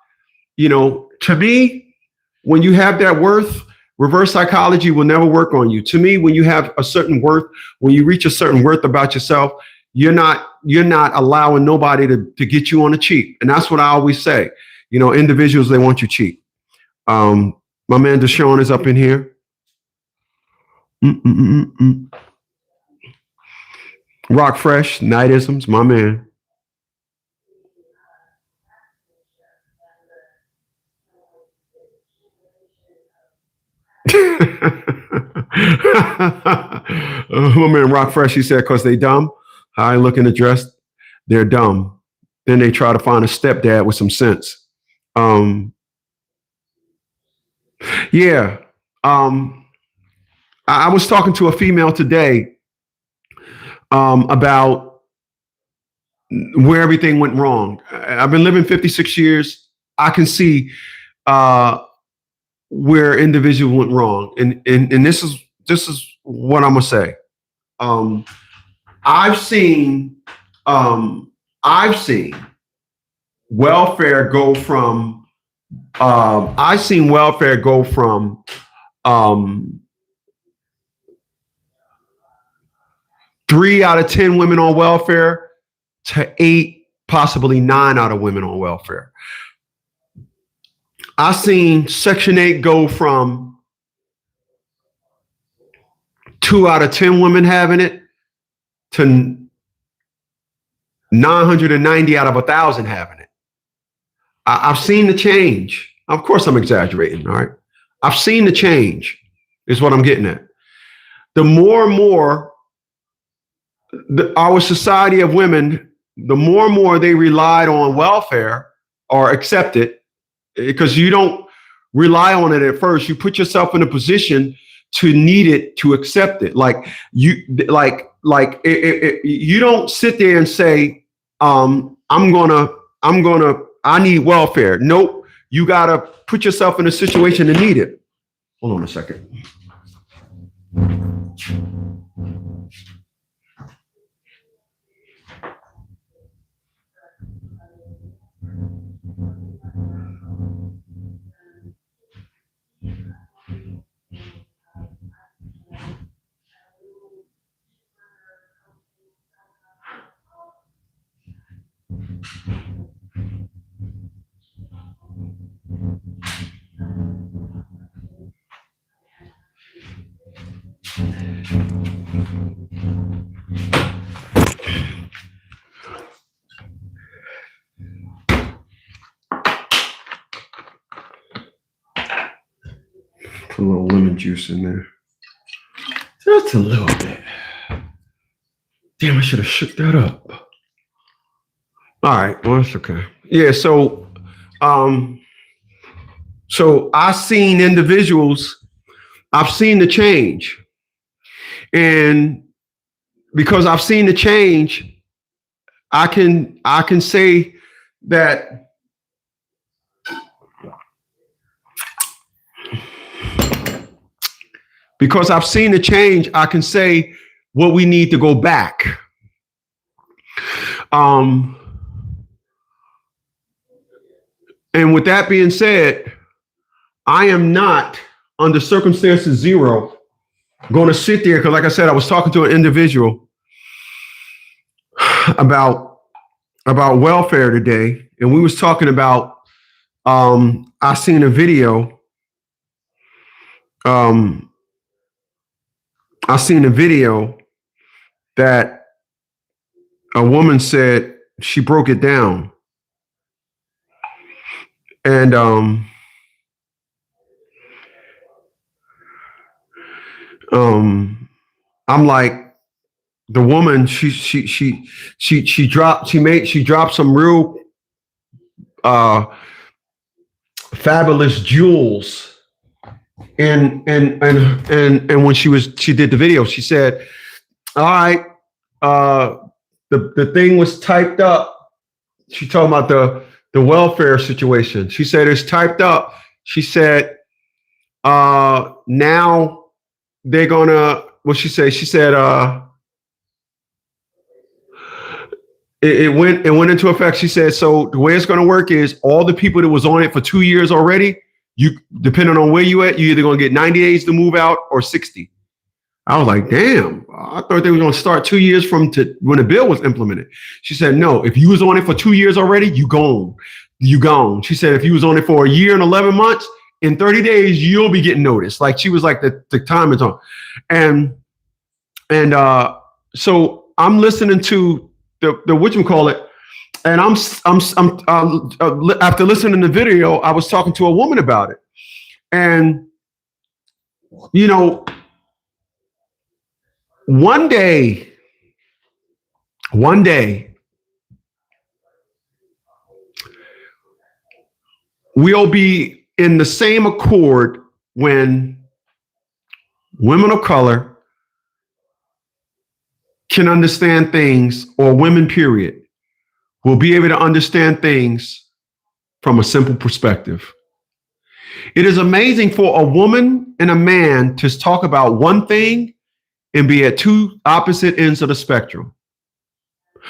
To me, when you have that worth, reverse psychology will never work on you. To me, when you have a certain worth, when you reach a certain worth about yourself, you're not allowing nobody to get you on the cheap. And that's what I always say. Individuals, they want you cheap. My man Deshaun is up in here. Rock Fresh, Nightisms, my man. My man Rock Fresh, he said, because they dumb. High looking and dressed, they're dumb. Then they try to find a stepdad with some sense. Yeah. I was talking to a female today about where everything went wrong. I've been living 56 years. I can see where individuals went wrong, and this is what I'm gonna say. I've seen welfare go from I've seen welfare go from um, 3 out of 10 women on welfare to 8, possibly 9 out of women on welfare. I've seen Section 8 go from 2 out of 10 women having it to 990 out of 1,000 having it. I've seen the change. Of course, I'm exaggerating. All right. I've seen the change, is what I'm getting at. The more and more our society of women, the more and more they relied on welfare or accept it, because you don't rely on it at first. You put yourself in a position to need it, to accept it. You don't sit there and say, I need welfare. Nope. You got to put yourself in a situation to need it. Hold on a second. Put a little lemon juice in there. Just a little bit. Damn, I should have shook that up. All right, well, that's okay. Yeah, so I've seen individuals, I've seen the change. And because I've seen the change, I can say that because I've seen the change, I can say what we need to go back. And with that being said, I am not, under circumstances zero, going to sit there, because like I said, I was talking to an individual about welfare today, and we was talking about I seen a video. I seen a video that a woman said she broke it down. And I'm like, the woman, she dropped some real fabulous jewels. And when she did the video, she said, all right, the thing was typed up. She talking about the welfare situation. She said it's typed up. She said, now they're gonna, what she say? She said, it went into effect. She said, so the way it's gonna work is all the people that was on it for 2 years already, you, depending on where you at, you either gonna get 90 days to move out or 60. I was like, damn, I thought they were going to start 2 years from when the bill was implemented. She said, no, if you was on it for 2 years already, you gone. She said, if you was on it for 1 year and 11 months, in 30 days, you'll be getting noticed. Like, she was like, the time is on. And so I'm listening to the whatchamacallit, and I'm after listening to the video, I was talking to a woman about it. And, you know, one day, we'll be in the same accord when women of color can understand things, or women, period, will be able to understand things from a simple perspective. It is amazing for a woman and a man to talk about one thing and be at two opposite ends of the spectrum.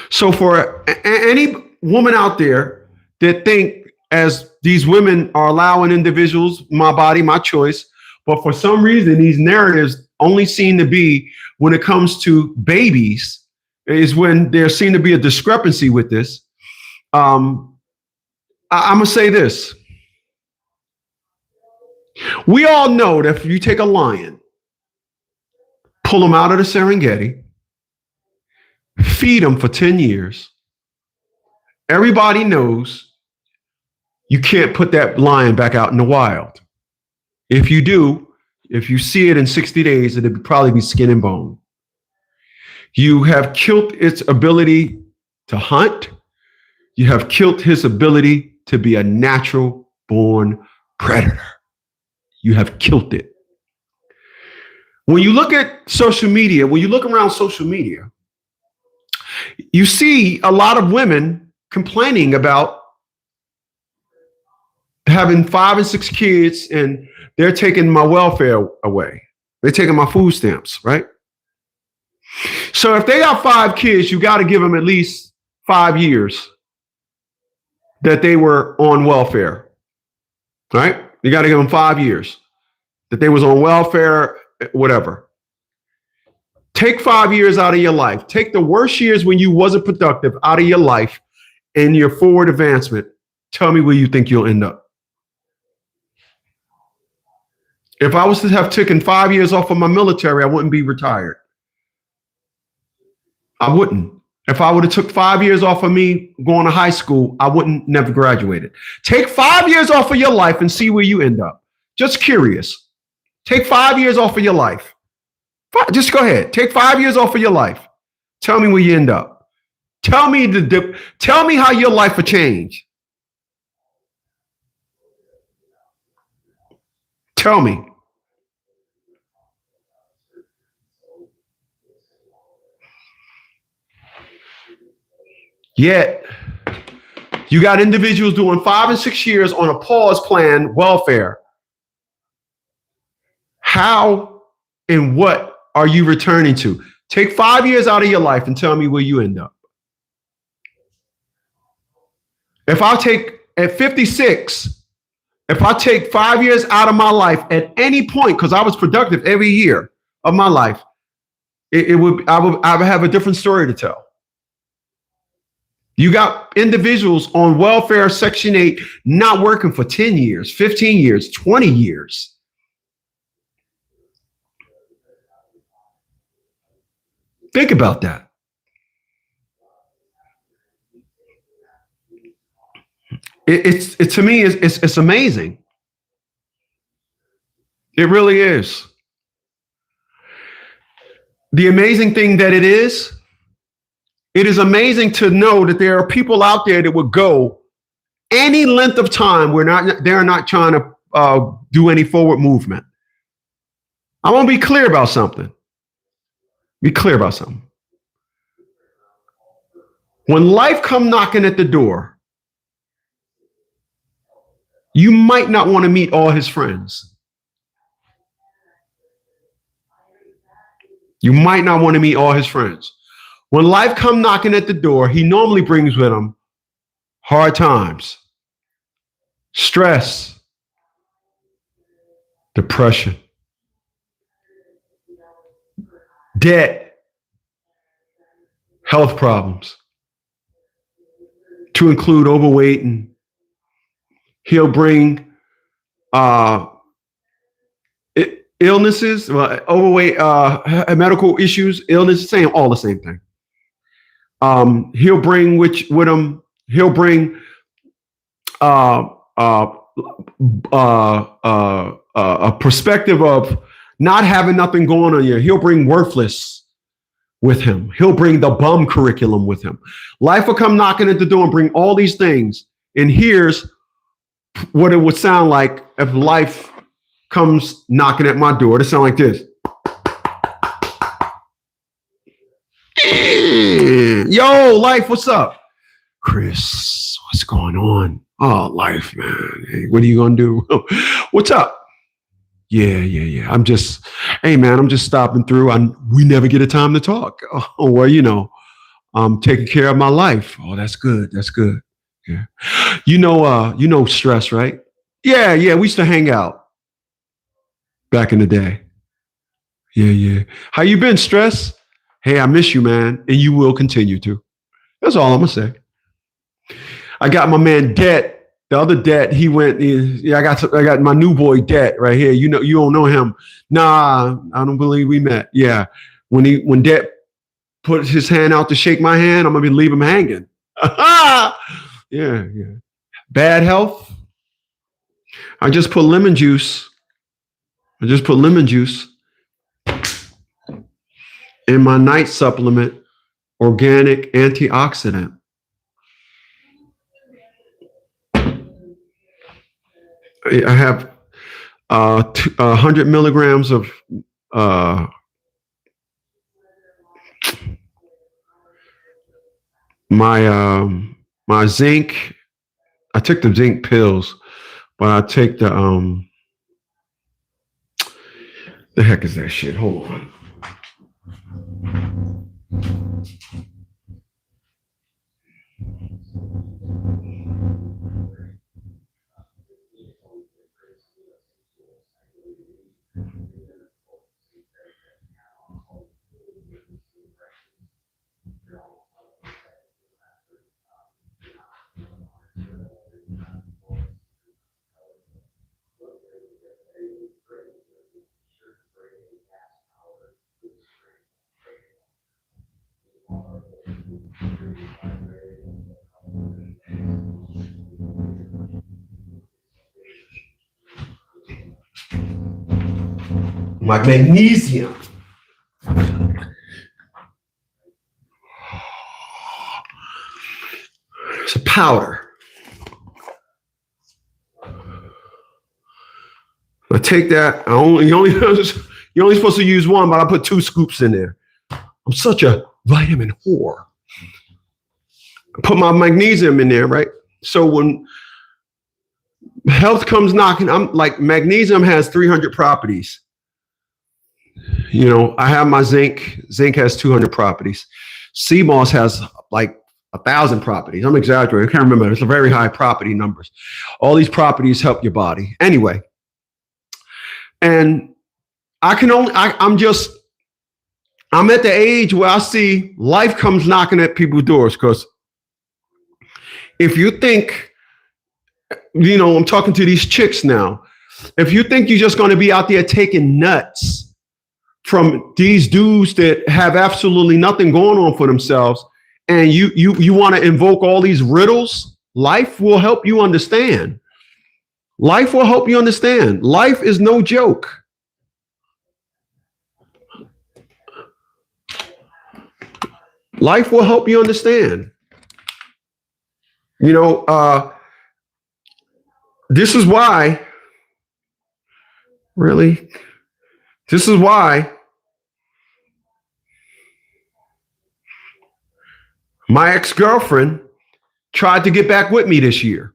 So for any woman out there that think, as these women are allowing individuals, my body, my choice, but for some reason these narratives only seem to be when it comes to babies, is when there seems to be a discrepancy with this. I'm gonna say this. We all know that if you take a lion, pull him out of the Serengeti, feed him for 10 years, everybody knows you can't put that lion back out in the wild. If you do, if you see it in 60 days, it'll probably be skin and bone. You have killed its ability to hunt. You have killed his ability to be a natural born predator. You have killed it. When you look at social media, when you look around social media, you see a lot of women complaining about having 5 and 6 kids and they're taking my welfare away. They're taking my food stamps, right? So if they got 5 kids, you got to give them at least 5 years that they were on welfare, right? You got to give them 5 years that they was on welfare, whatever. Take 5 years out of your life. Take the worst years when you wasn't productive out of your life and your forward advancement. Tell me where you think you'll end up. If I was to have taken 5 years off of my military, I wouldn't be retired. I wouldn't. If I would have took 5 years off of me going to high school, I wouldn't never graduated. Take 5 years off of your life and see where you end up. Just curious. Take 5 years off of your life. Just go ahead. Take 5 years off of your life. Tell me where you end up. Tell me how your life will change. Tell me. Yet, you got individuals doing 5 and 6 years on a pause plan, welfare. How and what are you returning to? Take 5 years out of your life and tell me where you end up. If I take at 56, if I take 5 years out of my life at any point, because I was productive every year of my life, I would have a different story to tell. You got individuals on welfare, Section 8, not working for 10 years, 15 years, 20 years. Think about that. To me, it's amazing. It really is. The amazing thing that it is amazing to know that there are people out there that would go any length of time where they're not trying to do any forward movement. I want to be clear about something. Be clear about something. When life come knocking at the door, you might not want to meet all his friends. You might not want to meet all his friends. When life come knocking at the door, he normally brings with him hard times, stress, depression, debt, health problems, to include overweight, and he'll bring illnesses, overweight, medical issues, illness, all the same thing. He'll bring with him. He'll bring a perspective of not having nothing going on here. He'll bring worthless with him. He'll bring the bum curriculum with him. Life will come knocking at the door and bring all these things. And here's what it would sound like if life comes knocking at my door. It sound like this. Yo, life, what's up? Chris, what's going on? Oh, life, man. Hey, what are you going to do? What's up? I'm just, hey man, I'm just stopping through. We never get a time to talk. Oh, well, I'm taking care of my life. Oh, that's good. That's good. Yeah. Stress, right? Yeah. We used to hang out back in the day. Yeah. How you been, Stress? Hey, I miss you, man. And you will continue to. That's all I'm gonna say. I got my man Det. The other Det, he went. I got my new boy Det right here. You don't know him. Nah, I don't believe we met. Yeah, when Det put his hand out to shake my hand, I'm gonna leave him hanging. Yeah. Bad health. I just put lemon juice. In my night supplement, organic antioxidant. I have 100 milligrams of my zinc. I took the zinc pills, but I take the heck is that shit? Hold on. My magnesium. It's a powder. I take that. You're only supposed to use one, but I put 2 scoops in there. I'm such a vitamin whore. I put my magnesium in there, right? So when health comes knocking, I'm like, magnesium has 300 properties. I have my zinc. Zinc has 200 properties. Sea moss has like 1,000 properties. I'm exaggerating. I can't remember. It's a very high property numbers. All these properties help your body. Anyway, and I'm at the age where I see life comes knocking at people's doors. Because if you think, I'm talking to these chicks now. If you think you're just going to be out there taking nuts from these dudes that have absolutely nothing going on for themselves, and you want to invoke all these riddles, life will help you understand. Life will help you understand. Life is no joke. Life will help you understand. This is why, really, this is why my ex-girlfriend tried to get back with me this year.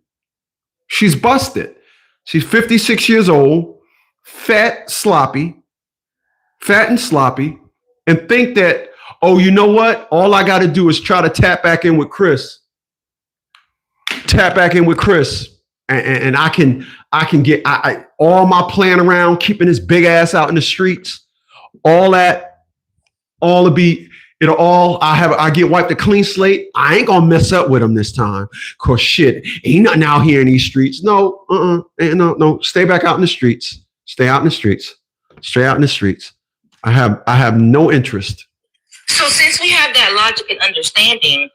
She's busted. She's 56 years old, fat and sloppy, and think that, oh, you know what? All I got to do is try to tap back in with Chris. And I can get all my plan around keeping his big ass out in the streets. I get wiped a clean slate. I ain't gonna mess up with him this time. Cause shit, ain't nothing out here in these streets. No, no. Stay back out in the streets. Stay out in the streets. I have no interest. So since we have that logic and understanding,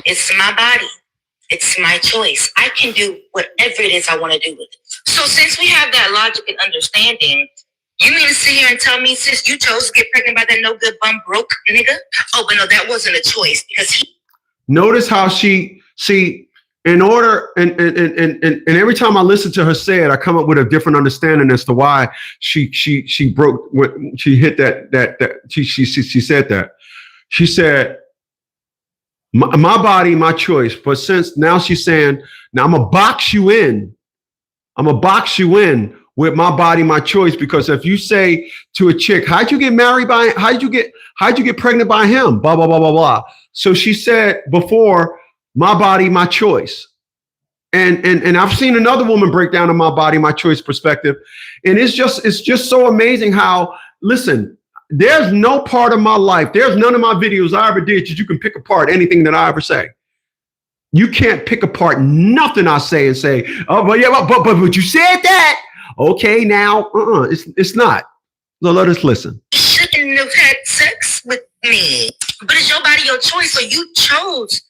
it's my body. It's my choice. I can do whatever it is I want to do with it. So since we have that logic and understanding, you mean to sit here and tell me, sis, you chose to get pregnant by that no good bum broke nigga? Oh, but no, that wasn't a choice because Notice how in order, and every time I listen to her say it, I come up with a different understanding as to why she broke, she hit she said that. She said, my body, my choice. But since now she's saying, now I'm going to box you in with my body, my choice. Because if you say to a chick, how'd you get pregnant by him? Blah, blah, blah, blah, blah. So she said before, my body, my choice. And I've seen another woman break down on my body, my choice perspective. And it's just so amazing how, listen, there's no part of my life, there's none of my videos I ever did that you can pick apart anything that I ever say. You can't pick apart nothing I say and say, oh, but yeah, but you said that. Okay, now, it's not. So let us listen. You shouldn't have had sex with me, but it's your body, your choice. So you chose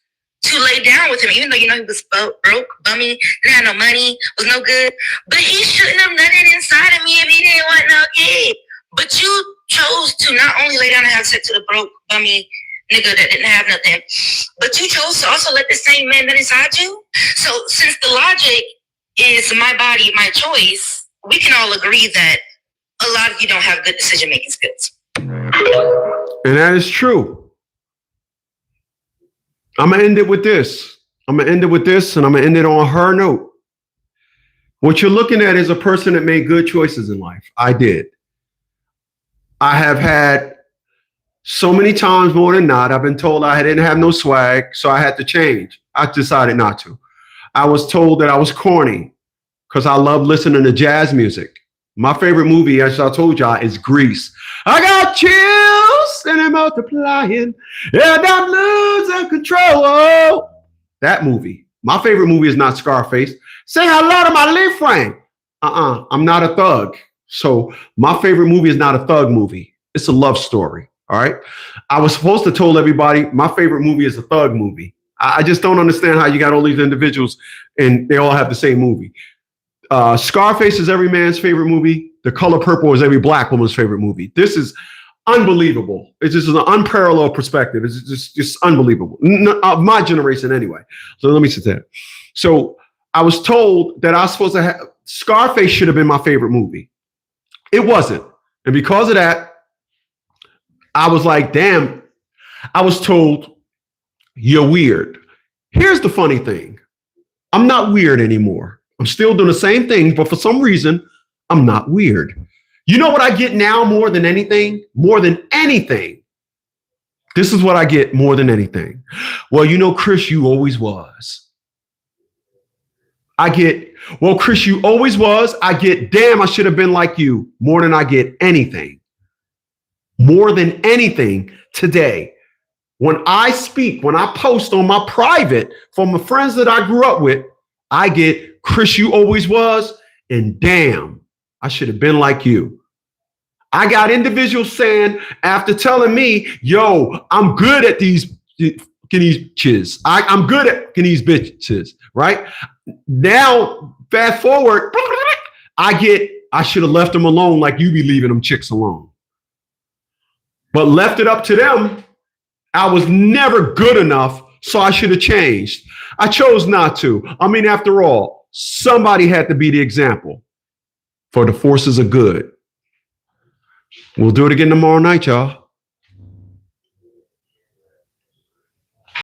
to lay down with him, even though you know he was broke, bummy, didn't have no money, was no good. But he shouldn't have nutted inside of me if he didn't want no kid. But you chose to not only lay down and have sex with a broke, bummy nigga that didn't have nothing, but you chose to also let the same man nut inside you. So since the logic is my body, my choice, we can all agree that a lot of you don't have good decision-making skills. And that is true. I'm going to end it with this. And I'm going to end it on her note. What you're looking at is a person that made good choices in life. I did. I have had so many times more than not, I've been told I didn't have no swag, so I had to change. I decided not to. I was told that I was corny because I love listening to jazz music. My favorite movie, as I told y'all, is Grease. I got chills and I'm multiplying and I'm losing control. That movie. My favorite movie is not Scarface. Say hello to my Lee friend. I'm not a thug. So my favorite movie is not a thug movie. It's a love story. All right. I was supposed to tell everybody my favorite movie is a thug movie. I just don't understand how you got all these individuals and they all have the same movie. Scarface is every man's favorite movie. The Color Purple is every black woman's favorite movie. This is unbelievable. It's just an unparalleled perspective. It's just unbelievable. Of my generation anyway. So let me sit there. So I was told that I was supposed to have Scarface should have been my favorite movie. It wasn't. And because of that, I was like, damn, I was told you're weird. Here's the funny thing. I'm not weird anymore. I'm still doing the same thing, but for some reason, I'm not weird. You know what I get now more than anything? More than anything. This is what I get more than anything. Well, you know, Chris, you always was. I get, well, Chris, you always was. I get, damn, I should have been like you more than I get anything. More than anything today. When I speak, when I post on my private from the friends that I grew up with, I get, Chris, you always was, and damn, I should have been like you. I got individuals saying, after telling me, yo, I'm good at these bitches. I'm good at these bitches, right? Now, fast forward, I get, I should have left them alone like you be leaving them chicks alone. But left it up to them. I was never good enough, so I should have changed. I chose not to. I mean, after all, somebody had to be the example for the forces of good. We'll do it again tomorrow night, y'all.